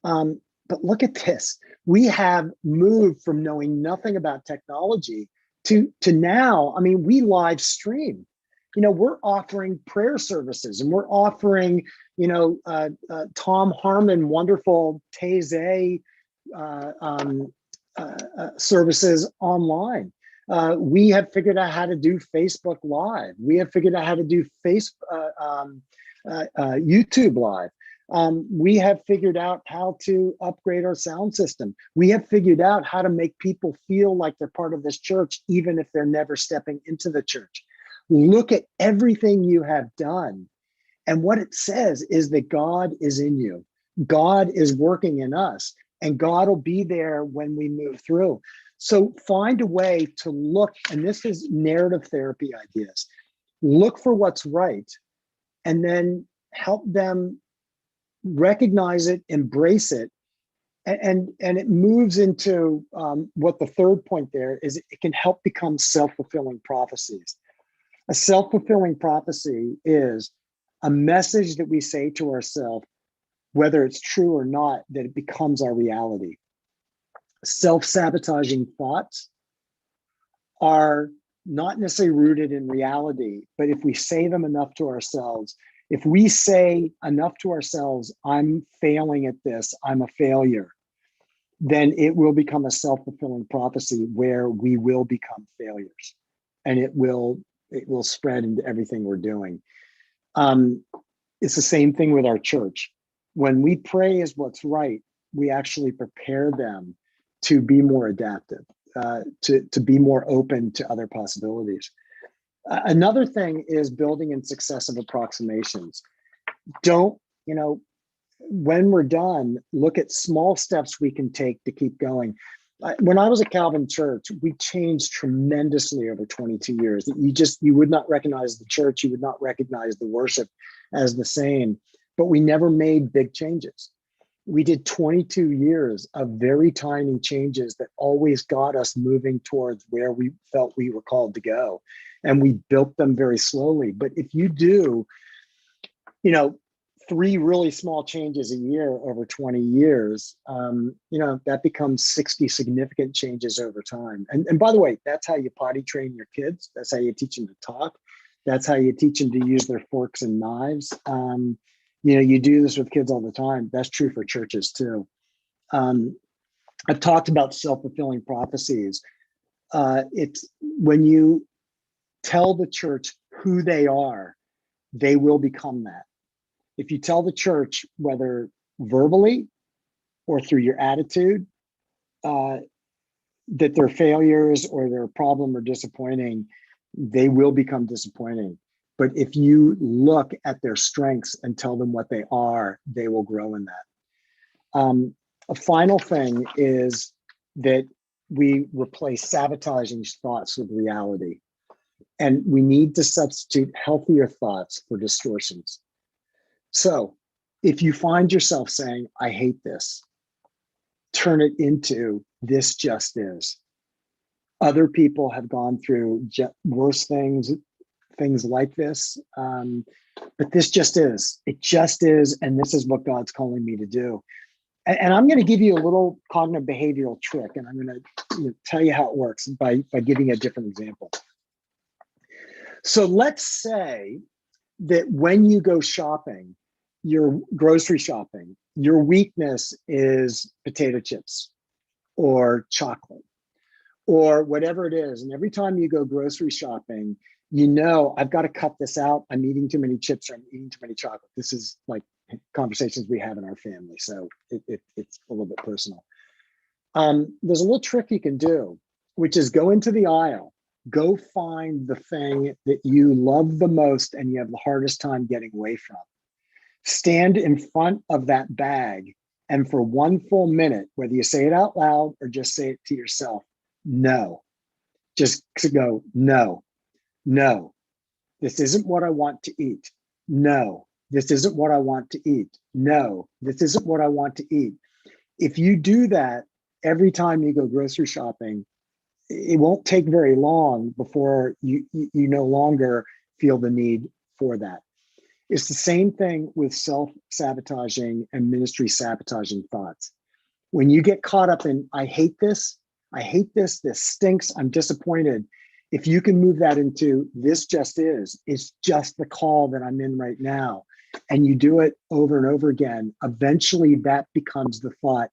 but look at this. We have moved from knowing nothing about technology to now, we live stream. We're offering prayer services, and we're offering, Tom Harmon, wonderful Taizé services online. We have figured out how to do Facebook Live. We have figured out how to do YouTube Live. We have figured out how to upgrade our sound system. We have figured out how to make people feel like they're part of this church, even if they're never stepping into the church. Look at everything you have done. And what it says is that God is in you. God is working in us, and God will be there when we move through. So find a way to look, and this is narrative therapy ideas. Look for what's right, and then help them recognize it, embrace it, and it moves into what the third point there is. It can help become self-fulfilling prophecies. A self-fulfilling prophecy is a message that we say to ourselves, whether it's true or not, that it becomes our reality. Self-sabotaging thoughts are not necessarily rooted in reality, but if we say them enough to ourselves, if we say enough to ourselves, I'm failing at this, I'm a failure, then it will become a self-fulfilling prophecy where we will become failures, and it will spread into everything we're doing. It's the same thing with our church. When we pray is what's right, we actually prepare them to be more adaptive, to be more open to other possibilities. Another thing is building in successive approximations. Don't, when we're done, look at small steps we can take to keep going. When I was at Calvin Church, we changed tremendously over 22 years. You would not recognize the church, you would not recognize the worship as the same, but we never made big changes. We did 22 years of very tiny changes that always got us moving towards where we felt we were called to go. And we built them very slowly. But if you do, 3 really small changes a year over 20 years, that becomes 60 significant changes over time. And by the way, that's how you potty train your kids. That's how you teach them to talk. That's how you teach them to use their forks and knives. You do this with kids all the time. That's true for churches too. I've talked about self-fulfilling prophecies. It's when you tell the church who they are, they will become that. If you tell the church, whether verbally or through your attitude, that they're failures or they're a problem or disappointing, they will become disappointing. But if you look at their strengths and tell them what they are, they will grow in that. A final thing is that we replace sabotaging thoughts with reality. And we need to substitute healthier thoughts for distortions. So if you find yourself saying, I hate this, turn it into, this just is. Other people have gone through worse things like this, but this just is. It just is, and this is what God's calling me to do. And I'm going to give you a little cognitive behavioral trick, and I'm going to tell you how it works by giving a different example. So let's say that when you go shopping, you're grocery shopping, your weakness is potato chips or chocolate or whatever it is. And every time you go grocery shopping, I've got to cut this out. I'm eating too many chips or I'm eating too many chocolate. This is like conversations we have in our family. So it's a little bit personal. There's a little trick you can do, which is go into the aisle, go find the thing that you love the most and you have the hardest time getting away from. Stand in front of that bag, and for 1 full minute, whether you say it out loud or just say it to yourself, no. Just go, no, this isn't what I want to eat. No, this isn't what I want to eat. No, this isn't what I want to eat. If you do that every time you go grocery shopping, it won't take very long before you no longer feel the need for that. It's the same thing with self-sabotaging and ministry sabotaging thoughts. When you get caught up in, I hate this, this stinks, I'm disappointed. If you can move that into, this just is, it's just the call that I'm in right now, and you do it over and over again, eventually that becomes the thought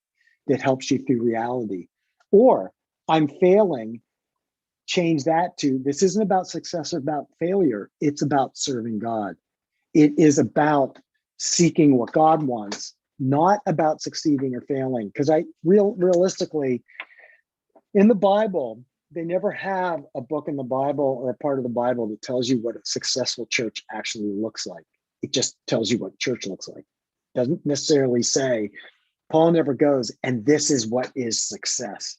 that helps you through reality. Or, I'm failing, change that to, this isn't about success or about failure, it's about serving God. It is about seeking what God wants, not about succeeding or failing. Because realistically, in the Bible, they never have a book in the Bible or a part of the Bible that tells you what a successful church actually looks like. It just tells you what church looks like. It doesn't necessarily say, Paul never goes, and this is what is success.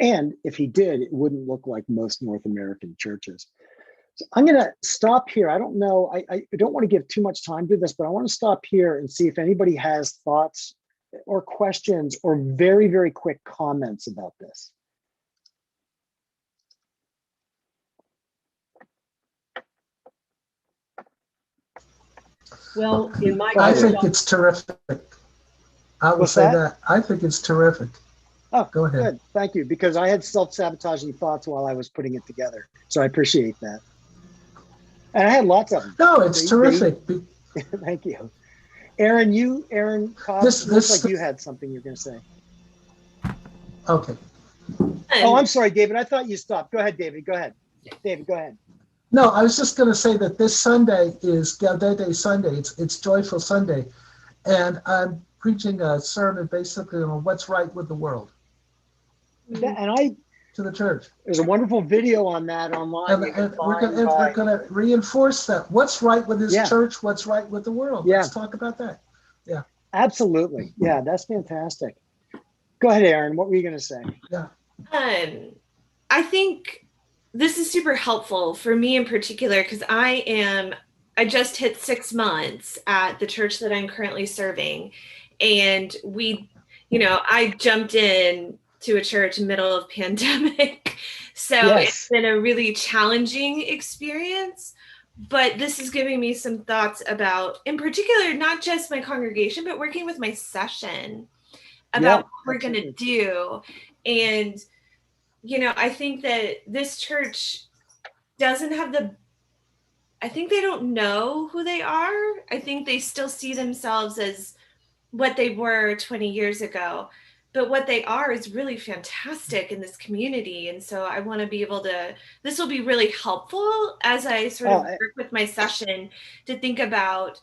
And if he did, it wouldn't look like most North American churches. So I'm going to stop here. I don't know. I don't want to give too much time to this, but I want to stop here and see if anybody has thoughts or questions or very, very quick comments about this. Well, in my I case, think it's terrific. I will What's say that? that. I think it's terrific. Oh, Go ahead. Good. Thank you. Because I had self-sabotaging thoughts while I was putting it together. So I appreciate that. And I had lots of them. No, it's terrific. Thank you. Aaron Cobb, looks like you had something you're going to say. Okay. Oh, I'm sorry, David. I thought you stopped. Go ahead, David. Go ahead. David, go ahead. No, I was just going to say that this Sunday is Gaudete Sunday. It's Joyful Sunday. And I'm preaching a sermon basically on what's right with the world And to the church. there's a wonderful video on that online. You can And we're find going to reinforce that. What's right with this Yeah. church? What's right with the world? Yeah. Let's talk about that. Yeah. Absolutely. Yeah, that's fantastic. Go ahead, Aaron. What were you going to say? Yeah. I think this is super helpful for me in particular because I just hit 6 months at the church that I'm currently serving. And I jumped in to a church middle of pandemic. So Yes. It's been a really challenging experience. But this is giving me some thoughts about, in particular, not just my congregation, but working with my session about what we're going to do. And, I think that this church doesn't have I think they don't know who they are. I think they still see themselves as what they were 20 years ago. But what they are is really fantastic in this community. And so I want to be able to, this will be really helpful as I sort of work with my session to think about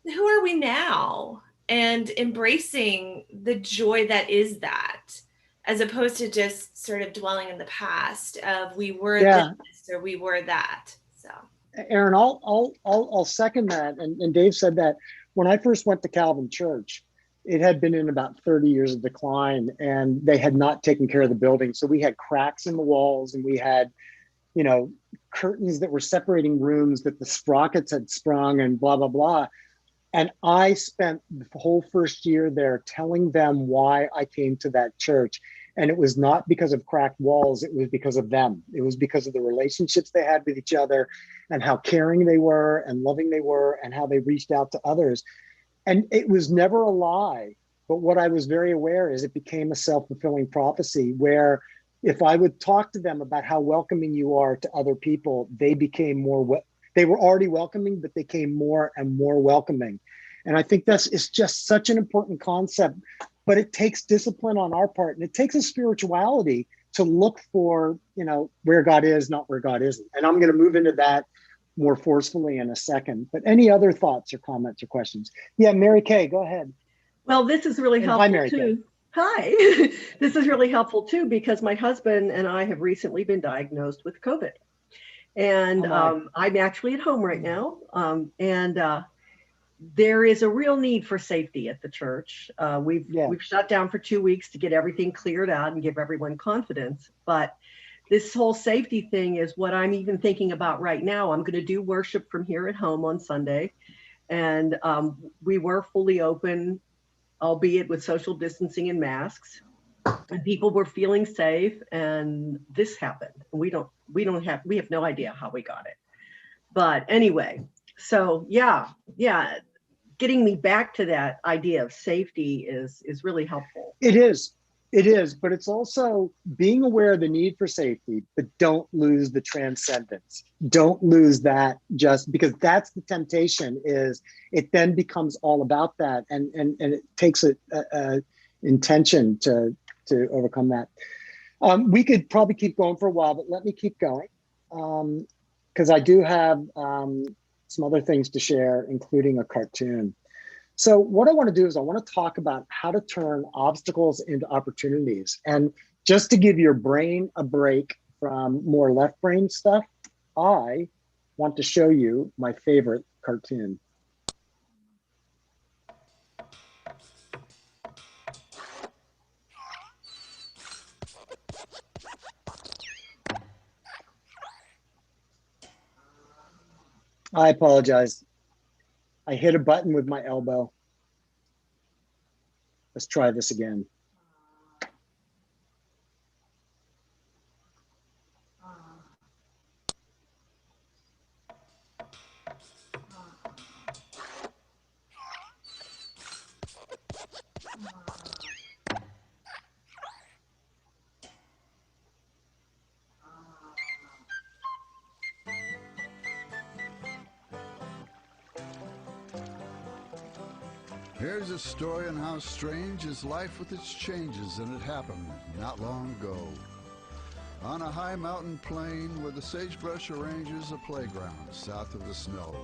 who are we now and embracing the joy that is that, as opposed to just sort of dwelling in the past of we were this or we were that. So Aaron, I'll second that. And Dave said that when I first went to Calvin Church, it had been in about 30 years of decline and they had not taken care of the building. So we had cracks in the walls and we had, curtains that were separating rooms that the sprockets had sprung and blah, blah, blah. And I spent the whole first year there telling them why I came to that church. And it was not because of cracked walls. It was because of them. It was because of the relationships they had with each other and how caring they were and loving they were and how they reached out to others. And it was never a lie. But what I was very aware is it became a self-fulfilling prophecy where if I would talk to them about how welcoming you are to other people, they became more, they were already welcoming, but they became more and more welcoming. And I think it's just such an important concept, but it takes discipline on our part. And it takes a spirituality to look for, where God is, not where God isn't. And I'm going to move into that more forcefully in a second. But any other thoughts or comments or questions? Yeah, Mary Kay, go ahead. Well, this is really helpful Hi, Mary too. Kay. Hi. This is really helpful too because my husband and I have recently been diagnosed with COVID. And I'm actually at home right now. There is a real need for safety at the church. We've shut down for 2 weeks to get everything cleared out and give everyone confidence. But this whole safety thing is what I'm even thinking about right now. I'm going to do worship from here at home on Sunday. And we were fully open, albeit with social distancing and masks. And people were feeling safe. And this happened. We have no idea how we got it. But anyway, so yeah, getting me back to that idea of safety is really helpful. It is, but it's also being aware of the need for safety, but don't lose the transcendence. Don't lose that, just because that's the temptation. Is it then becomes all about that, and it takes a intention to overcome that. We could probably keep going for a while, but let me keep going because I do have some other things to share, including a cartoon. So what I want to do is I want to talk about how to turn obstacles into opportunities. And just to give your brain a break from more left brain stuff, I want to show you my favorite cartoon. I apologize. I hit a button with my elbow. Let's try this again. Here's a story on how strange is life with its changes, and it happened not long ago. On a high mountain plain where the sagebrush arranges a playground south of the snow,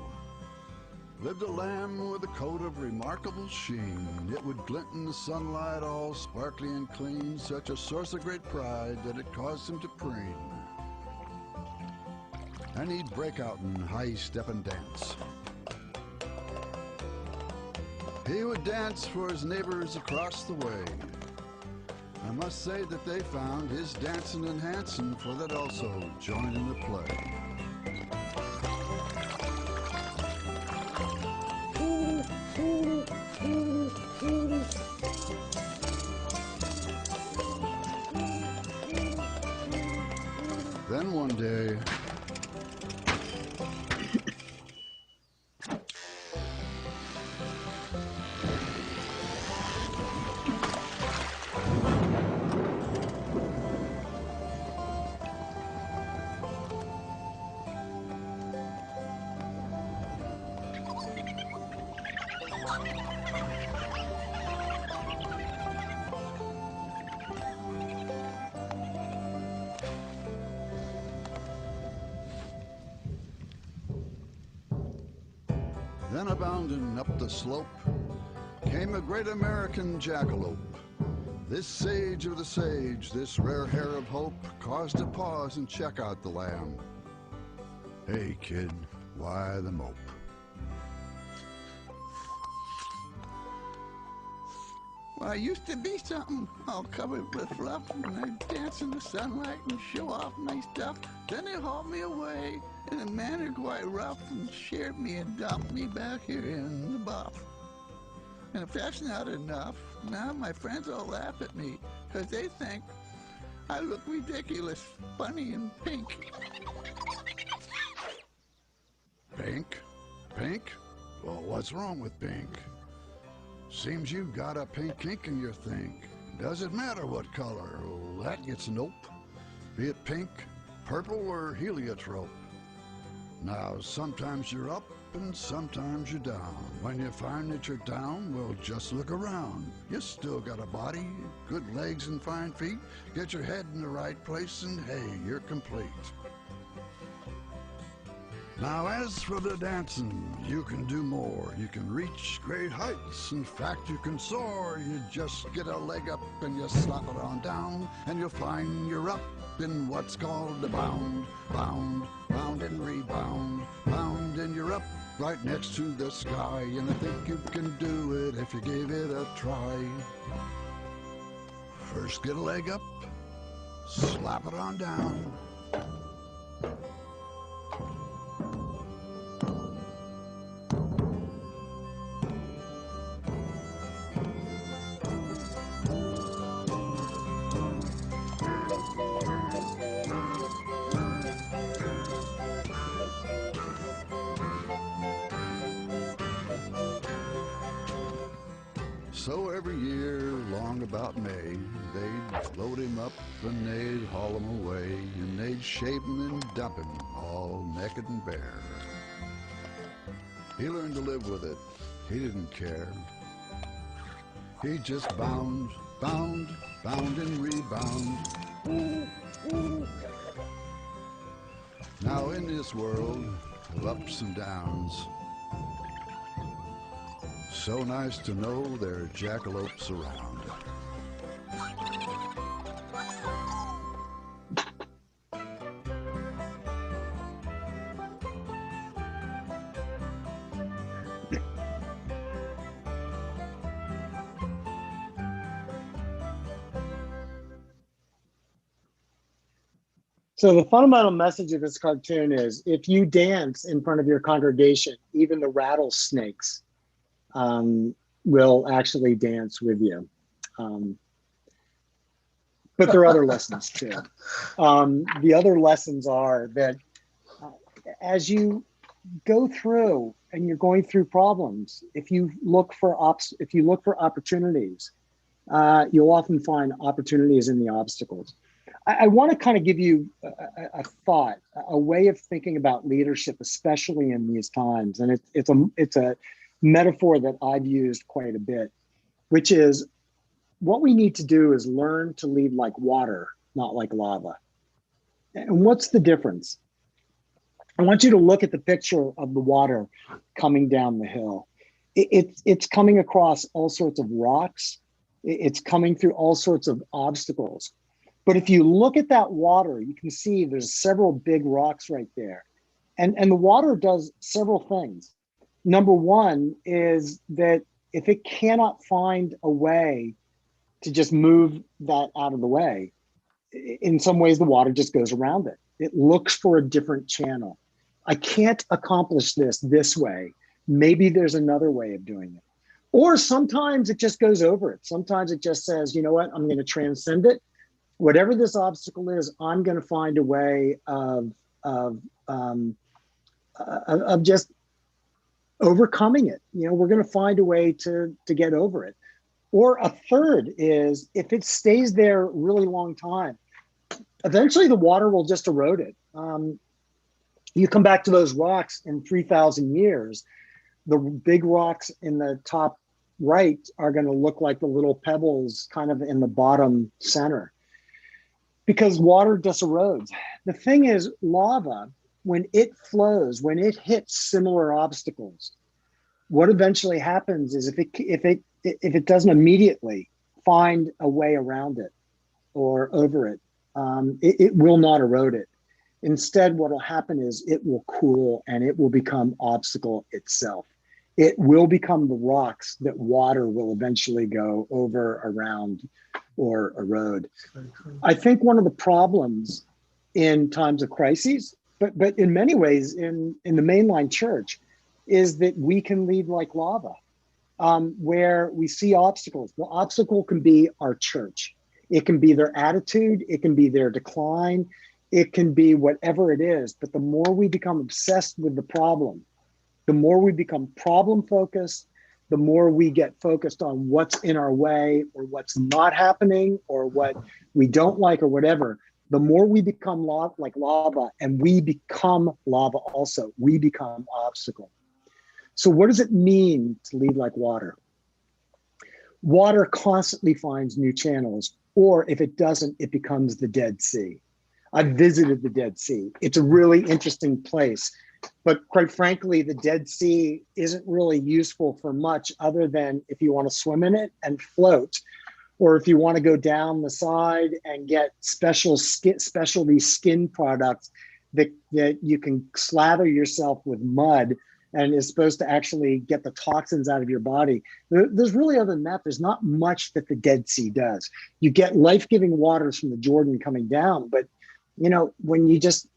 lived a lamb with a coat of remarkable sheen. It would glint in the sunlight, all sparkly and clean, such a source of great pride that it caused him to preen. And he'd break out in high step and dance. He would dance for his neighbors across the way. I must say that they found his dancing enhancing, for that also joined in the play. Then one day, bounding up the slope came a great American jackalope. This sage of the sage, this rare hair of hope, caused to pause and check out the lamb. Hey kid, why the mope? Well, I used to be something all covered with fluff, and I'd dance in the sunlight and show off my stuff. Then they hauled me away in a manner quite rough and shared me and dumped me back here in the buff. And if that's not enough, now my friends all laugh at me, 'cause they think I look ridiculous, funny, and pink. Pink? Pink? Well, what's wrong with pink? Seems you've got a pink ink in your think. Doesn't matter what color, well, that gets nope. Be it pink, purple, or heliotrope. Now, sometimes you're up and sometimes you're down. When you find that you're down, well, just look around. You still got a body, good legs and fine feet. Get your head in the right place and hey, you're complete. Now, as for the dancing, you can do more. You can reach great heights. In fact, you can soar. You just get a leg up and you slap it on down, and you'll find you're up in what's called a bound. Bound, bound and rebound. Bound and you're up right next to the sky. And I think you can do it if you gave it a try. First get a leg up, slap it on down. So every year, long about May, they'd load him up and they'd haul him away, and they'd shave him and dump him, all naked and bare. He learned to live with it. He didn't care. He just bound, bound, bound and rebound. Now in this world of ups and downs, so nice to know there are jackalopes around. So the fundamental message of this cartoon is, if you dance in front of your congregation, even the rattlesnakes will actually dance with you. But there are other lessons too. The other lessons are that as you go through and you're going through problems, if you look for opportunities, you'll often find opportunities in the obstacles. I want to kind of give you a thought, a way of thinking about leadership, especially in these times. And it's metaphor that I've used quite a bit, which is what we need to do is learn to lead like water, not like lava. And what's the difference? I want you to look at the picture of the water coming down the hill. It's coming across all sorts of rocks. It's coming through all sorts of obstacles. But if you look at that water, you can see there's several big rocks right there. And the water does several things. Number one is that if it cannot find a way to just move that out of the way, in some ways the water just goes around it. It looks for a different channel. I can't accomplish this way. Maybe there's another way of doing it. Or sometimes it just goes over it. Sometimes it just says, you know what, I'm going to transcend it. Whatever this obstacle is, I'm going to find a way of just overcoming it. You know, we're going to find a way to get over it. Or a third is if it stays there a really long time, eventually the water will just erode it. You come back to those rocks in 3,000 years, the big rocks in the top right are going to look like the little pebbles kind of in the bottom center because water just erodes. The thing is, lava, when it flows, when it hits similar obstacles, what eventually happens is if it doesn't immediately find a way around it or over it, it will not erode it. Instead, what will happen is it will cool and it will become obstacle itself. It will become the rocks that water will eventually go over, around, or erode. I think one of the problems in times of crises, but in many ways in the mainline church, is that we can lead like lava, where we see obstacles. The obstacle can be our church. It can be their attitude. It can be their decline. It can be whatever it is. But the more we become obsessed with the problem, the more we become problem focused, the more we get focused on what's in our way or what's not happening or what we don't like or whatever, the more we become like lava, and we become lava also. We become obstacle. So what does it mean to lead like water? Water constantly finds new channels, or if it doesn't, it becomes the Dead Sea. I've visited the Dead Sea. It's a really interesting place, but quite frankly, the Dead Sea isn't really useful for much other than if you want to swim in it and float, or if you want to go down the side and get specialty skin products that you can slather yourself with mud and is supposed to actually get the toxins out of your body. There's really, other than that, there's not much that the Dead Sea does. You get life-giving waters from the Jordan coming down, but you know,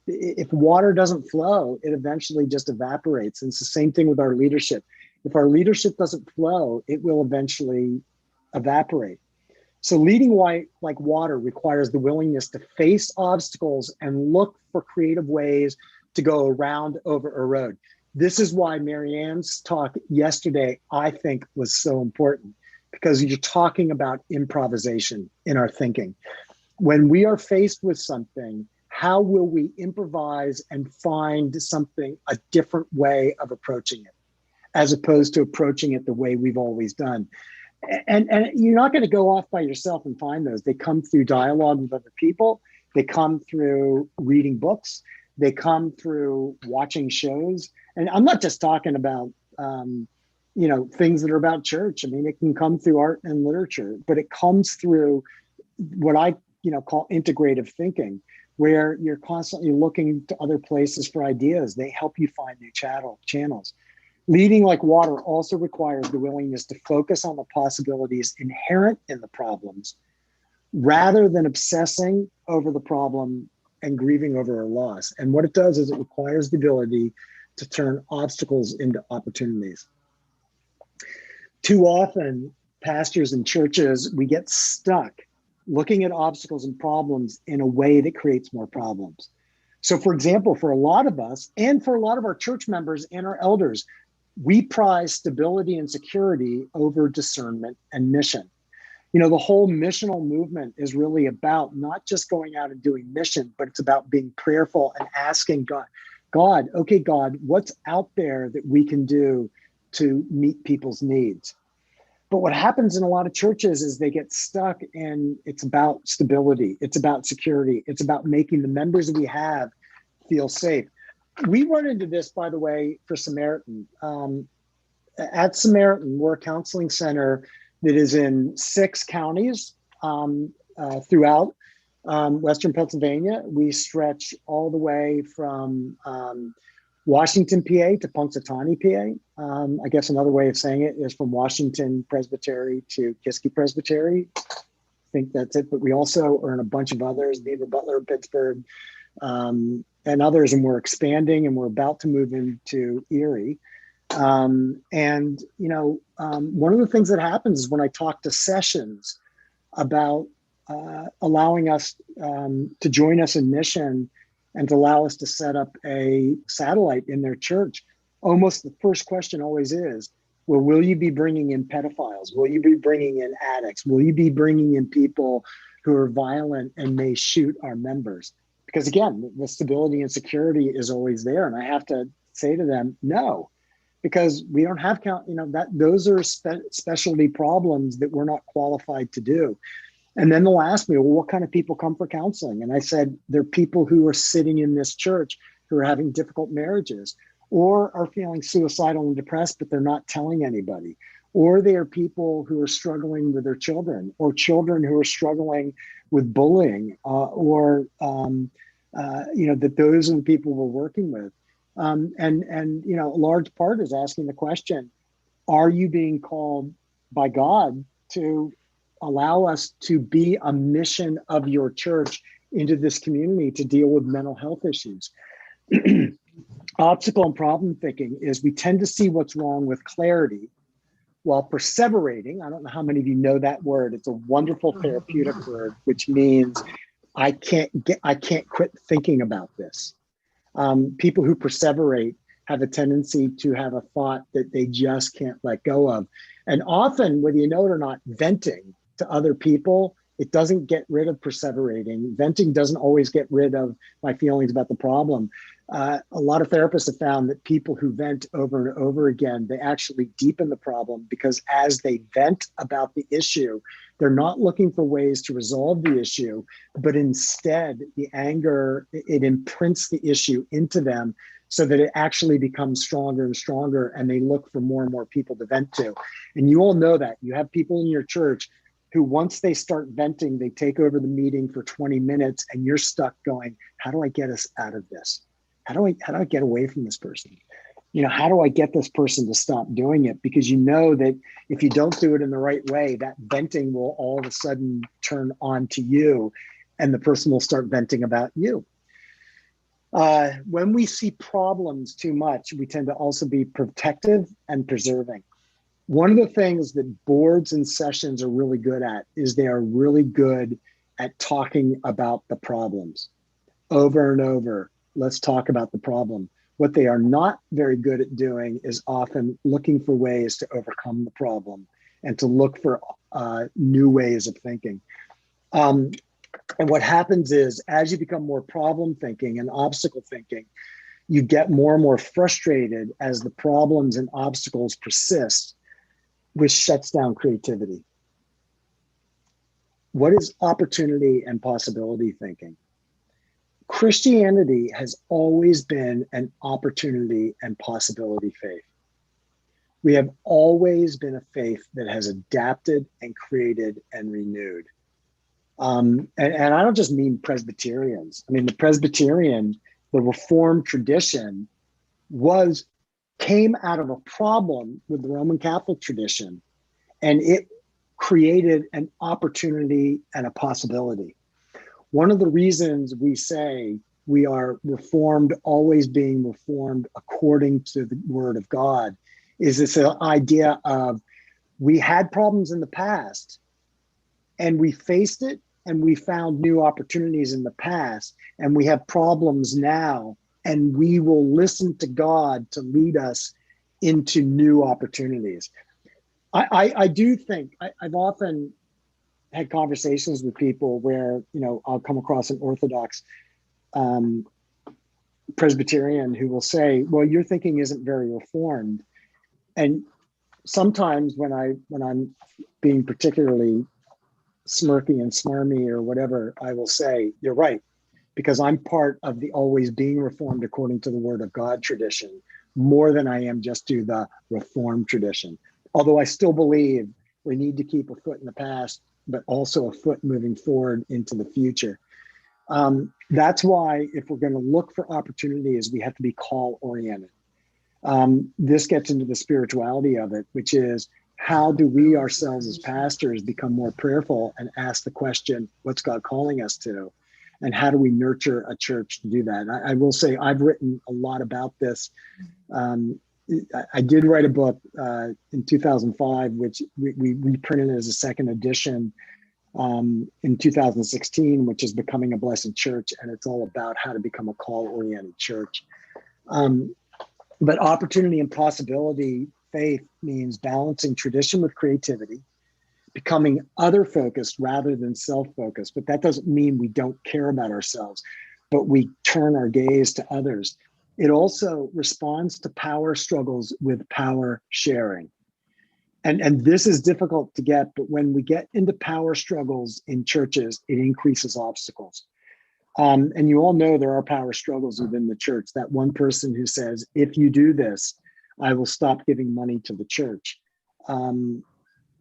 if water doesn't flow, it eventually just evaporates. And it's the same thing with our leadership. If our leadership doesn't flow, it will eventually evaporate. So leading like water requires the willingness to face obstacles and look for creative ways to go around, over, erode. This is why Marianne's talk yesterday, I think, was so important, because you're talking about improvisation in our thinking. When we are faced with something, how will we improvise and find a different way of approaching it, as opposed to approaching it the way we've always done? And you're not going to go off by yourself and find those. They come through dialogue with other people. They come through reading books. They come through watching shows. And I'm not just talking about, things that are about church. I mean, it can come through art and literature, but it comes through what I call integrative thinking, where you're constantly looking to other places for ideas. They help you find new channels. Leading like water also requires the willingness to focus on the possibilities inherent in the problems, rather than obsessing over the problem and grieving over a loss. And what it does is it requires the ability to turn obstacles into opportunities. Too often, pastors and churches, we get stuck looking at obstacles and problems in a way that creates more problems. So for example, for a lot of us and for a lot of our church members and our elders, we prize stability and security over discernment and mission. You know, the whole missional movement is really about not just going out and doing mission, but it's about being prayerful and asking God, okay, God, what's out there that we can do to meet people's needs. But what happens in a lot of churches is they get stuck, and it's about stability. It's about security. It's about making the members that we have feel safe. We run into this, by the way, for Samaritan. At Samaritan, we're a counseling center that is in 6 counties throughout Western Pennsylvania. We stretch all the way from Washington, PA to Punxsutawney, PA. I guess another way of saying it is from Washington Presbytery to Kiski Presbytery. I think that's it. But we also are in a bunch of others, Beaver, Butler, Pittsburgh, and others. And we're expanding, and we're about to move into Erie. One of the things that happens is when I talk to sessions about allowing us to join us in mission and to allow us to set up a satellite in their church, almost the first question always is, well, will you be bringing in pedophiles? Will you be bringing in addicts? Will you be bringing in people who are violent and may shoot our members? Because again, the stability and security is always there. And I have to say to them, no, because we don't have those are specialty problems that we're not qualified to do. And then they'll ask me, well, what kind of people come for counseling? And I said, they're people who are sitting in this church who are having difficult marriages, or are feeling suicidal and depressed, but they're not telling anybody. Or they are people who are struggling with their children, or children who are struggling with bullying, that those are the people we're working with. A large part is asking the question, are you being called by God to allow us to be a mission of your church into this community to deal with mental health issues? Obstacle and problem thinking is we tend to see what's wrong with clarity while perseverating. I don't know how many of you know that word. It's a wonderful therapeutic word, which means I can't quit thinking about this. People who perseverate have a tendency to have a thought that they just can't let go of. And often, whether you know it or not, venting to other people, it doesn't get rid of perseverating. Venting doesn't always get rid of my feelings about the problem. A lot of therapists have found that people who vent over and over again, they actually deepen the problem, because as they vent about the issue, they're not looking for ways to resolve the issue, but instead the anger, it imprints the issue into them so that it actually becomes stronger and stronger, and they look for more and more people to vent to. And you all know that. You have people in your church who, once they start venting, they take over the meeting for 20 minutes, and you're stuck going, how do I get us out of this? How do I get away from this person? How do I get this person to stop doing it? Because you know that if you don't do it in the right way, that venting will all of a sudden turn on to you, and the person will start venting about you. When we see problems too much, we tend to also be protective and preserving. One of the things that boards and sessions are really good at is they are really good at talking about the problems over and over. Let's talk about the problem. What they are not very good at doing is often looking for ways to overcome the problem and to look for new ways of thinking. And what happens is, as you become more problem thinking and obstacle thinking, you get more and more frustrated as the problems and obstacles persist, which shuts down creativity. What is opportunity and possibility thinking? Christianity has always been an opportunity and possibility faith. We have always been a faith that has adapted and created and renewed. And I don't just mean Presbyterians. I mean, the Reformed tradition came out of a problem with the Roman Catholic tradition, and it created an opportunity and a possibility. One of the reasons we say we are Reformed, always being Reformed according to the Word of God, is this idea of we had problems in the past and we faced it, and we found new opportunities in the past, and we have problems now, and we will listen to God to lead us into new opportunities. I do think I've often had conversations with people where, I'll come across an Orthodox Presbyterian who will say, well, your thinking isn't very Reformed. And sometimes when I'm being particularly smirky and smarmy or whatever, I will say, you're right, because I'm part of the always being reformed according to the word of God tradition, more than I am just to the reformed tradition. Although I still believe we need to keep a foot in the past, but also a foot moving forward into the future. That's why if we're going to look for opportunities, we have to be call oriented. This gets into the spirituality of it, which is how do we ourselves as pastors become more prayerful and ask the question, what's God calling us to? And how do we nurture a church to do that? I will say I've written a lot about this. I did write a book in 2005, which we reprinted as a second edition in 2016, which is Becoming a Blessed Church. And it's all about how to become a call-oriented church. But opportunity and possibility faith means balancing tradition with creativity, becoming other-focused rather than self-focused. But that doesn't mean we don't care about ourselves, but we turn our gaze to others. It also responds to power struggles with power sharing. And this is difficult to get, but when we get into power struggles in churches, it increases obstacles. And you all know there are power struggles within the church. That one person who says, if you do this, I will stop giving money to the church.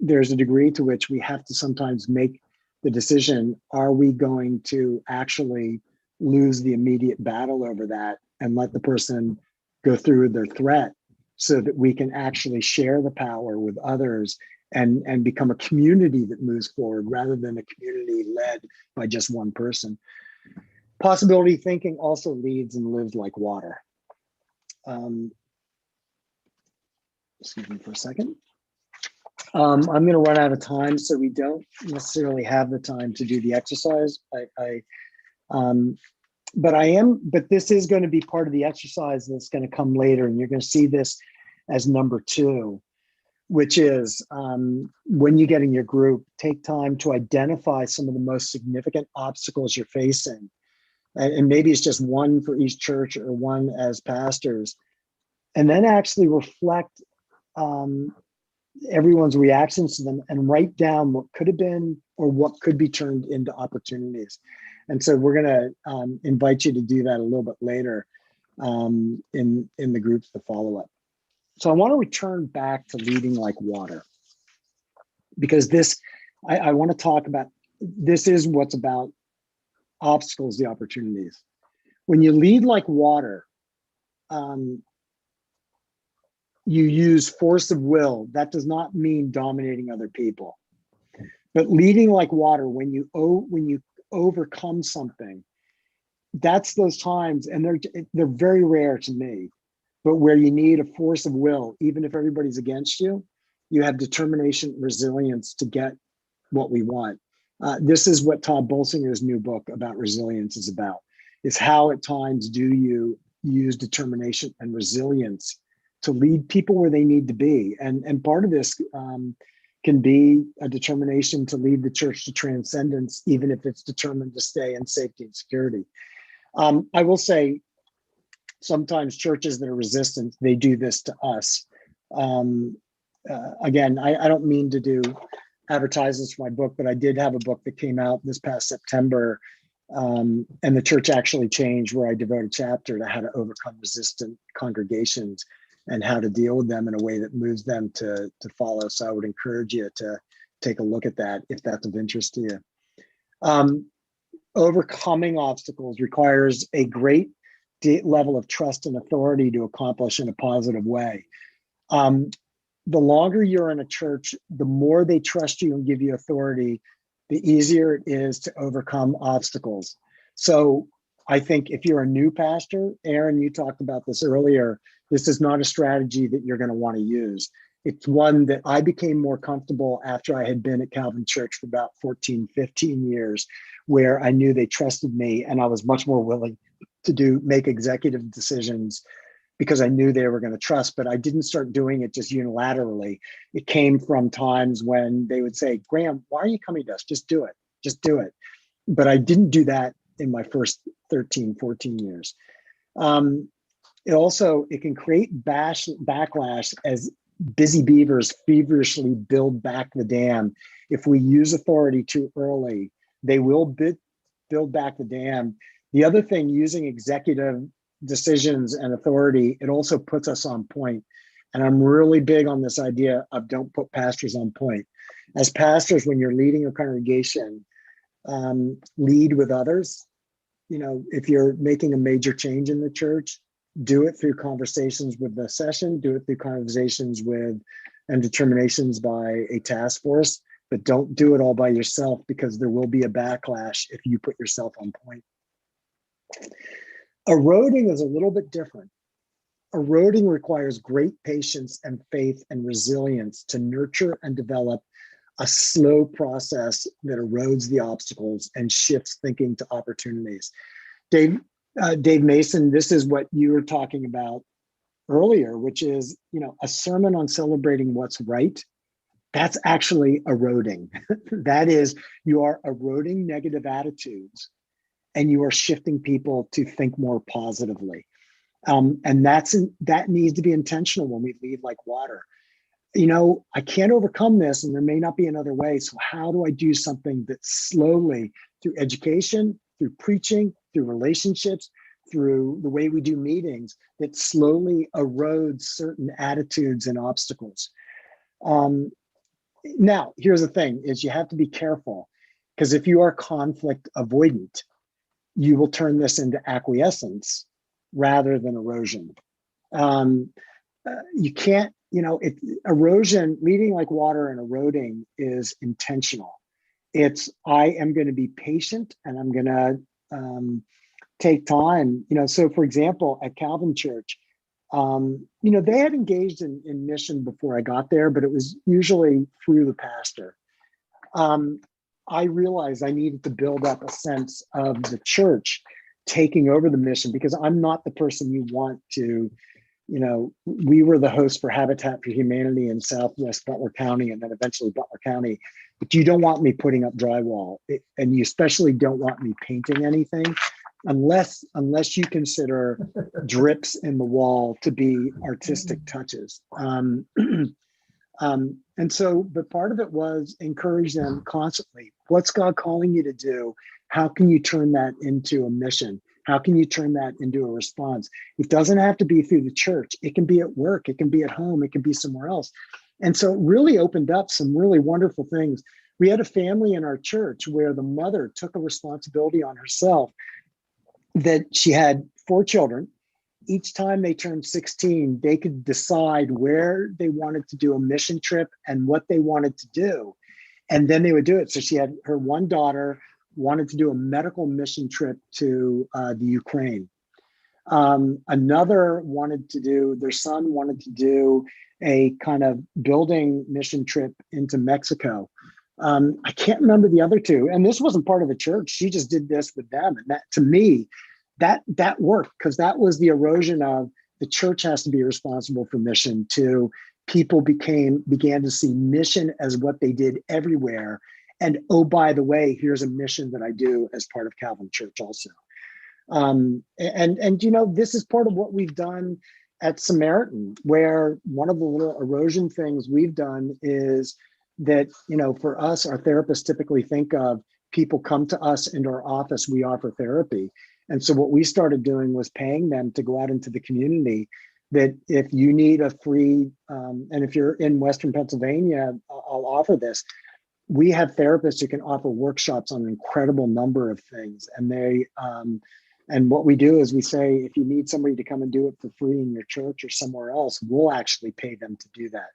There's a degree to which we have to sometimes make the decision, are we going to actually lose the immediate battle over that and let the person go through their threat so that we can actually share the power with others and become a community that moves forward rather than a community led by just one person. Possibility thinking also leads and lives like water. Excuse me for a second. I'm going to run out of time, so we don't necessarily have the time to do the exercise. But this is going to be part of the exercise that's going to come later, and you're going to see this as number 2, which is when you get in your group, take time to identify some of the most significant obstacles you're facing. And maybe it's just one for each church or one as pastors, and then actually reflect everyone's reactions to them and write down what could have been or what could be turned into opportunities. And so we're going to invite you to do that a little bit later in the groups to follow up. So I want to return back to leading like water, because this, I want to talk about, this is what's about obstacles, the opportunities. When you lead like water, you use force of will. That does not mean dominating other people. But leading like water, when you overcome something, that's those times, and they're very rare to me, but where you need a force of will, even if everybody's against you, you have determination, resilience to get what we want. This is what Todd Bolsinger's new book about resilience is about, is how at times do you use determination and resilience to lead people where they need to be. And part of this can be a determination to lead the church to transcendence, even if it's determined to stay in safety and security. I will say, sometimes churches that are resistant, they do this to us. Again, I don't mean to do advertisements for my book, but I did have a book that came out this past September, and the church actually changed, where I devote a chapter to how to overcome resistant congregations and how to deal with them in a way that moves them to follow. So I would encourage you to take a look at that if that's of interest to you. Overcoming obstacles requires a great level of trust and authority to accomplish in a positive way. The longer you're in a church, the more they trust you and give you authority, the easier it is to overcome obstacles. So I think if you're a new pastor, Aaron, you talked about this earlier, this is not a strategy that you're going to want to use. It's one that I became more comfortable after I had been at Calvary Church for about 14, 15 years, where I knew they trusted me and I was much more willing to make executive decisions because I knew they were going to trust, but I didn't start doing it just unilaterally. It came from times when they would say, Graham, why are you coming to us? Just do it. Just do it. But I didn't do that in my first 13, 14 years. It can create backlash as busy beavers feverishly build back the dam. If we use authority too early, they will build back the dam. The other thing, using executive decisions and authority, it also puts us on point. And I'm really big on this idea of don't put pastors on point. As pastors, when you're leading a congregation, lead with others. You know, if you're making a major change in the church, do it through conversations with the session, do it through conversations with and determinations by a task force, but don't do it all by yourself, because there will be a backlash if you put yourself on point. Eroding is a little bit different. Eroding requires great patience and faith and resilience to nurture and develop a slow process that erodes the obstacles and shifts thinking to opportunities. Dave Mason, this is what you were talking about earlier, which is, you know, a sermon on celebrating what's right. That's actually eroding. That is, you are eroding negative attitudes and you are shifting people to think more positively. And that needs to be intentional when we lead like water. You know, I can't overcome this and there may not be another way. So how do I do something that slowly, through education, through preaching, through relationships, through the way we do meetings, that slowly erodes certain attitudes and obstacles? Now, here's the thing, is you have to be careful, because if you are conflict avoidant, you will turn this into acquiescence rather than erosion. You can't, you know, erosion, leading like water and eroding is intentional. It's, I am going to be patient and I'm going to take time. You know, so for example, at Calvin Church, you know, they had engaged in mission before I got there, but it was usually through the pastor. I realized I needed to build up a sense of the church taking over the mission, because I'm not the person you want to, you know, we were the host for Habitat for Humanity in Southwest Butler County and then eventually Butler County, but you don't want me putting up drywall, and you especially don't want me painting anything unless you consider drips in the wall to be artistic touches. And so, but part of it was encourage them constantly. What's God calling you to do? How can you turn that into a mission? How can you turn that into a response? It doesn't have to be through the church. It can be at work. It can be at home. It can be somewhere else. And so it really opened up some really wonderful things. We had a family in our church where the mother took a responsibility on herself, that she had 4 children. Each time they turned 16, they could decide where they wanted to do a mission trip and what they wanted to do. And then they would do it. So she had her one daughter wanted to do a medical mission trip to the Ukraine. Another wanted to do, their son wanted to do a kind of building mission trip into Mexico. I can't remember the other 2. And this wasn't part of the church. She just did this with them. And that, to me, that worked, because that was the erosion of the church has to be responsible for mission, to people began to see mission as what they did everywhere. And oh, by the way, here's a mission that I do as part of Calvin Church also. And you know, this is part of what we've done at Samaritan, where one of the little erosion things we've done is that, you know, for us, our therapists typically think of people come to us into our office, we offer therapy. And so what we started doing was paying them to go out into the community, that if you need a free, and if you're in Western Pennsylvania, I'll offer this. We have therapists who can offer workshops on an incredible number of things. And they, and what we do is we say, if you need somebody to come and do it for free in your church or somewhere else, we'll actually pay them to do that.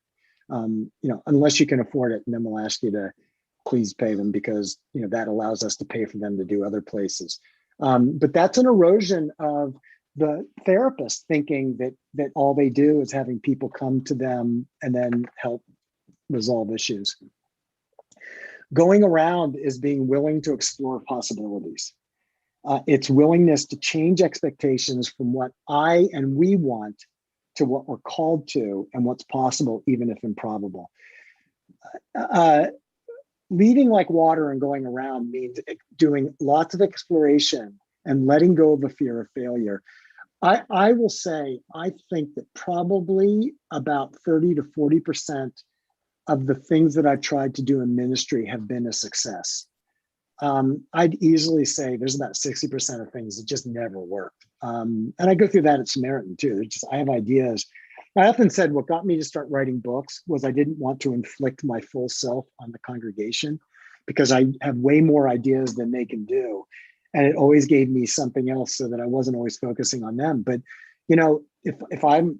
You know, unless you can afford it, and then we'll ask you to please pay them, because, you know, that allows us to pay for them to do other places. But that's an erosion of the therapist thinking that all they do is having people come to them and then help resolve issues. Going around is being willing to explore possibilities. It's willingness to change expectations from what I and we want to what we're called to and what's possible, even if improbable. Leading like water and going around means doing lots of exploration and letting go of the fear of failure. I will say, I think that probably about 30 to 40% of the things that I've tried to do in ministry have been a success. I'd easily say there's about 60% of things that just never worked. And I go through that at Samaritan too. I have ideas. I often said what got me to start writing books was I didn't want to inflict my full self on the congregation because I have way more ideas than they can do. And it always gave me something else so that I wasn't always focusing on them. But, if I'm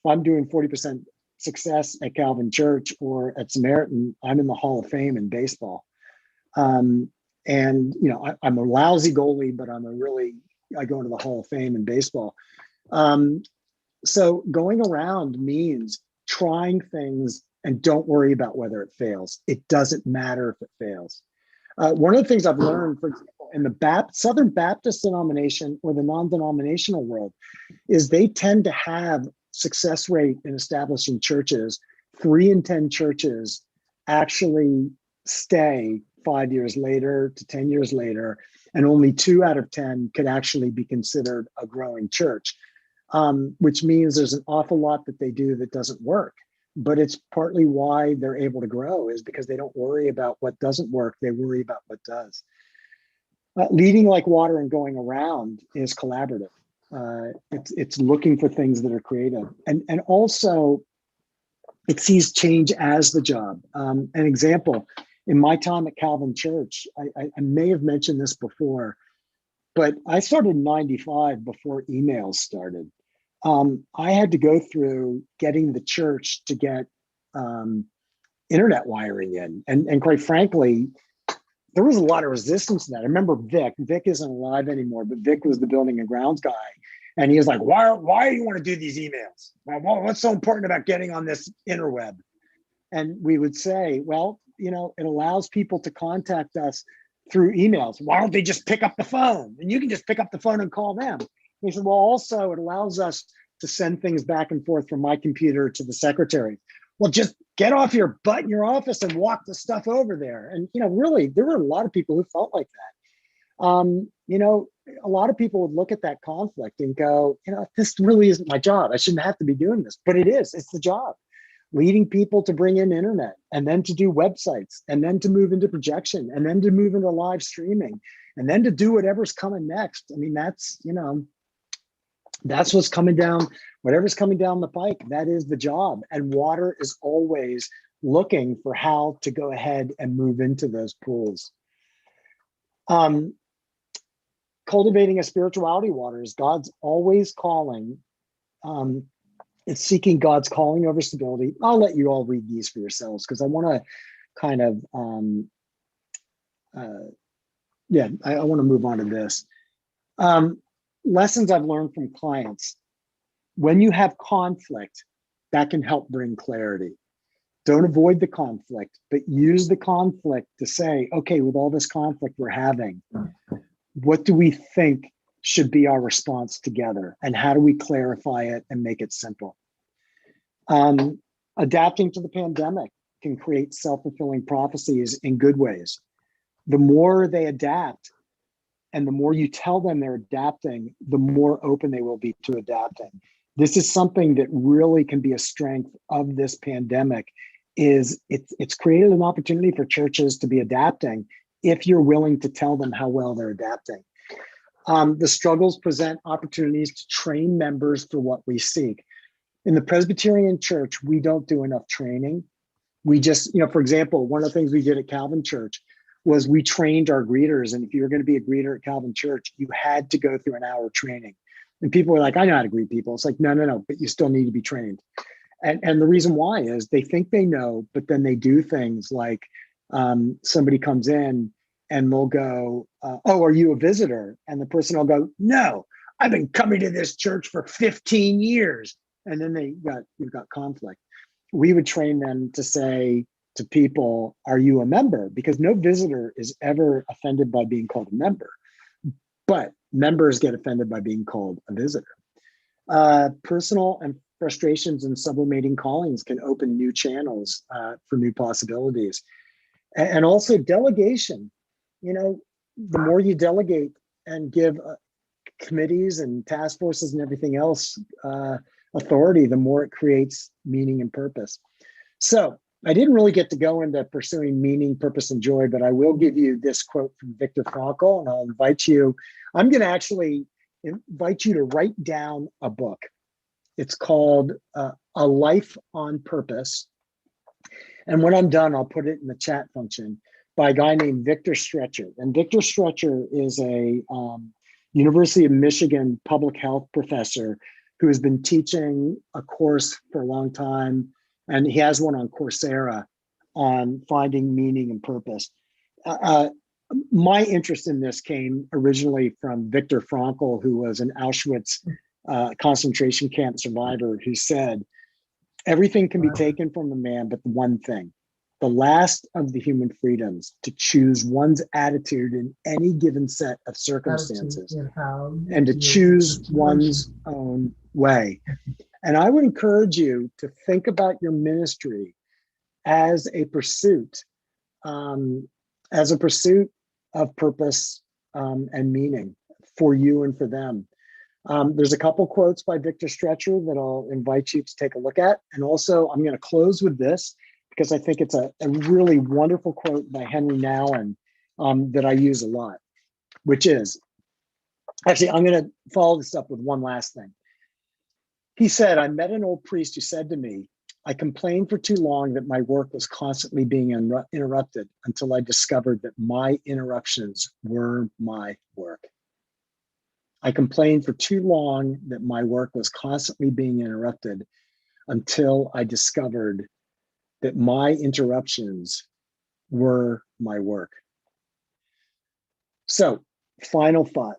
doing 40% success at Calvin Church or at Samaritan, I'm in the Hall of Fame in baseball. I'm a lousy goalie, but I go into the Hall of Fame in baseball. So going around means trying things and don't worry about whether it fails. It doesn't matter if it fails. One of the things I've learned, for example, in the Southern Baptist denomination or the non-denominational world, is they tend to have success rate in establishing churches. 3 in 10 churches actually stay 5 years later to 10 years later, and only 2 out of 10 could actually be considered a growing church, which means there's an awful lot that they do that doesn't work. But it's partly why they're able to grow is because they don't worry about what doesn't work. They worry about what does. Leading like water and going around is collaborative. It's looking for things that are creative. And also it sees change as the job. An example, in my time at Calvin Church, I may have mentioned this before, but I started in 95 before emails started. I had to go through getting the church to get internet wiring in. And quite frankly, there was a lot of resistance to that. I remember Vic. Vic isn't alive anymore, but Vic was the building and grounds guy. And he was like, why do you want to do these emails? Well, what's so important about getting on this interweb? And we would say, well, it allows people to contact us through emails. Why don't they just pick up the phone? And you can just pick up the phone and call them. And he said, well, also it allows us to send things back and forth from my computer to the secretary. Well, just get off your butt in your office and walk the stuff over there. And, really, there were a lot of people who felt like that. A lot of people would look at that conflict and go, this really isn't my job. I shouldn't have to be doing this, but it is. It's the job. Leading people to bring in internet and then to do websites and then to move into projection and then to move into live streaming and then to do whatever's coming next. I mean, that's what's coming down, whatever's coming down the pike, that is the job. And water is always looking for how to go ahead and move into those pools. Cultivating a spirituality water is God's always calling. It's seeking God's calling over stability. I'll let you all read these for yourselves because I want to kind of, I want to move on to this. Lessons I've learned from clients. When you have conflict, that can help bring clarity. Don't avoid the conflict, but use the conflict to say, okay, with all this conflict we're having, what do we think should be our response together? And how do we clarify it and make it simple? Adapting to the pandemic can create self-fulfilling prophecies in good ways. The more they adapt and the more you tell them they're adapting, the more open they will be to adapting. This is something that really can be a strength of this pandemic, is it's created an opportunity for churches to be adapting if you're willing to tell them how well they're adapting. The struggles present opportunities to train members for what we seek. In the Presbyterian Church, we don't do enough training. We just, for example, one of the things we did at Calvin Church was we trained our greeters. And if you were going to be a greeter at Calvin Church, you had to go through an hour training. And people were like, I know how to greet people. It's like, no, but you still need to be trained. And the reason why is they think they know, but then they do things like somebody comes in and they'll go, oh, are you a visitor? And the person will go, no, I've been coming to this church for 15 years. And then you've got conflict. We would train them to say to people, are you a member? Because no visitor is ever offended by being called a member, but members get offended by being called a visitor. Personal and frustrations and sublimating callings can open new channels for new possibilities. And also delegation. The more you delegate and give committees and task forces and everything else authority, the more it creates meaning and purpose. So I didn't really get to go into pursuing meaning, purpose, and joy, but I will give you this quote from Viktor Frankl, and I'll invite you, I'm going to actually invite you to write down a book. It's called A Life on Purpose. And when I'm done, I'll put it in the chat function, by a guy named Victor Stretcher. And Victor Stretcher is a University of Michigan public health professor who has been teaching a course for a long time. And he has one on Coursera on finding meaning and purpose. My interest in this came originally from Viktor Frankl, who was an Auschwitz concentration camp survivor, who said, everything can be taken from a man, but the one thing, the last of the human freedoms, to choose one's attitude in any given set of circumstances and to choose one's own way. And I would encourage you to think about your ministry as a pursuit of purpose and meaning for you and for them. There's a couple quotes by Victor Stretcher that I'll invite you to take a look at. And also I'm going to close with this because I think it's a really wonderful quote by Henry Nouwen that I use a lot, which is, actually, I'm going to follow this up with one last thing. He said, I met an old priest who said to me, I complained for too long that my work was constantly being interrupted until I discovered that my interruptions were my work. I complained for too long that my work was constantly being interrupted until I discovered that my interruptions were my work. So, final thought.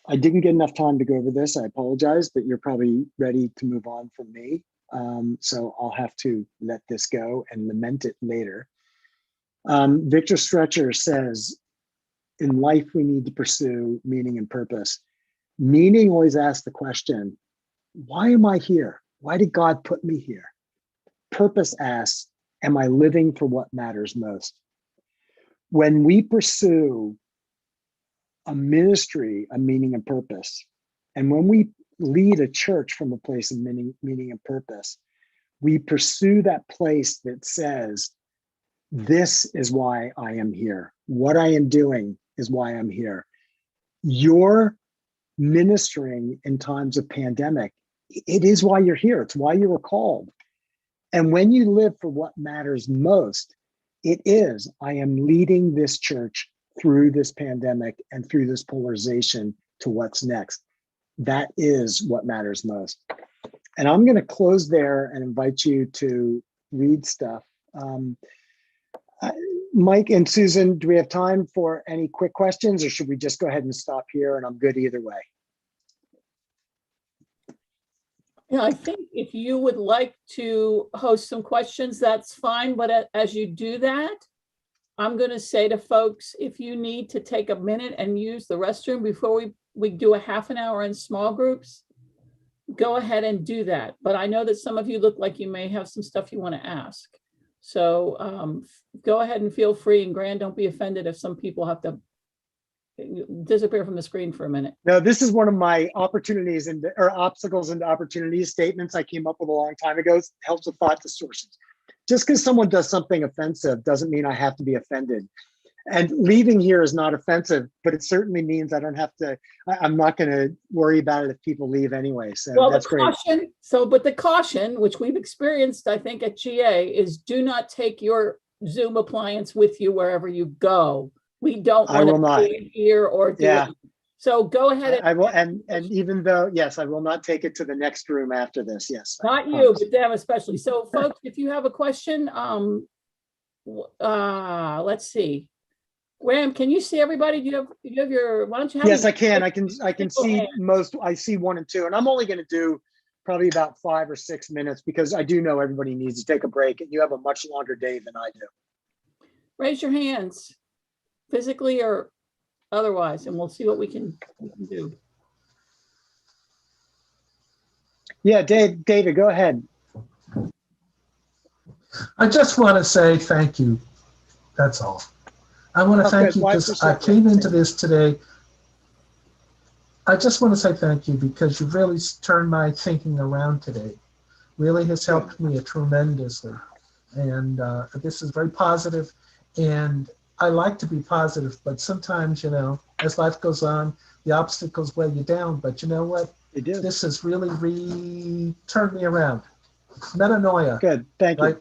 I didn't get enough time to go over this. I apologize, but you're probably ready to move on from me. So I'll have to let this go and lament it later. Victor Stretcher says, in life, we need to pursue meaning and purpose. Meaning always asks the question, why am I here? Why did God put me here? Purpose asks, am I living for what matters most? When we pursue a ministry, a meaning and purpose, and when we lead a church from a place of meaning and purpose, we pursue that place that says, this is why I am here. What I am doing is why I'm here. You're ministering in times of pandemic. It is why you're here. It's why you were called. And when you live for what matters most, it is, I am leading this church through this pandemic and through this polarization to what's next. That is what matters most. And I'm going to close there and invite you to read stuff. Mike and Susan, do we have time for any quick questions, or should we just go ahead and stop here? And I'm good either way. Yeah, I think if you would like to host some questions, that's fine. But as you do that, I'm going to say to folks, if you need to take a minute and use the restroom before we do a half an hour in small groups, go ahead and do that. But I know that some of you look like you may have some stuff you want to ask. So go ahead and feel free. And Gran, don't be offended if some people have to disappear from the screen for a minute. No, this is one of my opportunities or obstacles into opportunities statements I came up with a long time ago. It helps with thought distortions. Just because someone does something offensive doesn't mean I have to be offended. And leaving here is not offensive, but it certainly means I don't have to, I'm not going to worry about it if people leave anyway. So well, that's great. But the caution, which we've experienced, I think, at GA, is do not take your Zoom appliance with you wherever you go. We don't want to be here or do it. So go ahead. I will, and even though, yes, I will not take it to the next room after this. Yes. Not you, but them especially. So folks, if you have a question, let's see. Graham, can you see everybody? Do you have your, why don't you have? Yes, I can. I can see most. I see 1 and 2, and I'm only going to do probably about 5 or 6 minutes because I do know everybody needs to take a break, and you have a much longer day than I do. Raise your hands, physically or otherwise, and we'll see what we can do. Yeah, David, go ahead. I just want to say thank you. That's all. I want to thank you because I came into this today I just want to say thank you because you really turned my thinking around today. Really has helped me tremendously. And this is very positive. And I like to be positive, but sometimes, as life goes on, the obstacles weigh you down. But you know what? They do. This has really turned me around. Metanoia. Good. Thank you. Right?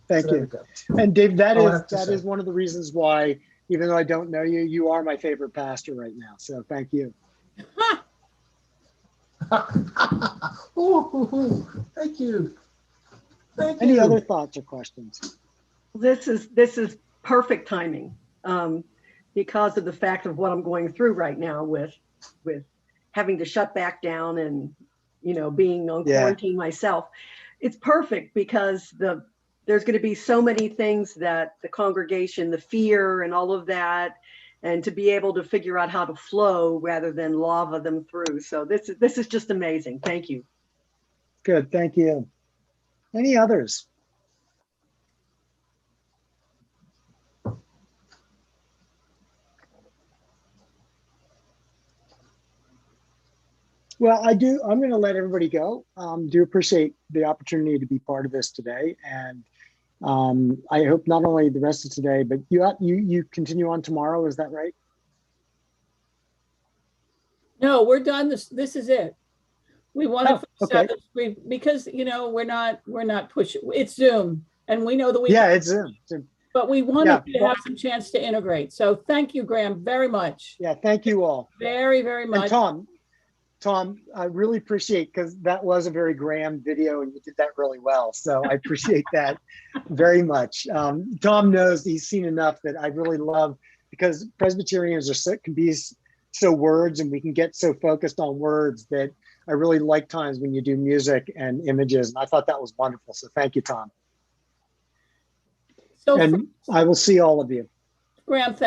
Thank So you. And Dave, that say. is one of the reasons why, even though I don't know you, you are my favorite pastor right now. So thank you. Ooh, thank you. Thank Any you. other thoughts or questions? This is perfect timing because of the fact of what I'm going through right now with having to shut back down and being on quarantine myself. It's perfect because there's going to be so many things that the congregation, the fear and all of that, and to be able to figure out how to flow rather than lava them through. So this is just amazing. Thank you. Good. Thank you. Any others? Well, I'm going to let everybody go. Do appreciate the opportunity to be part of this today. And I hope not only the rest of today, but you continue on tomorrow. Is that right? No, we're done. This is it. We want to because we're not pushing. It's Zoom, and we know that we. Yeah, it's Zoom. But we wanted to have some chance to integrate. So thank you, Graham, very much. Yeah, thank you all. Very, very much. And Tom, I really appreciate, because that was a very Graham video and you did that really well. So I appreciate that very much. Tom knows, he's seen enough that I really love, because Presbyterians can be so words and we can get so focused on words that I really like times when you do music and images. And I thought that was wonderful. So thank you, Tom. And I will see all of you. Graham, thanks.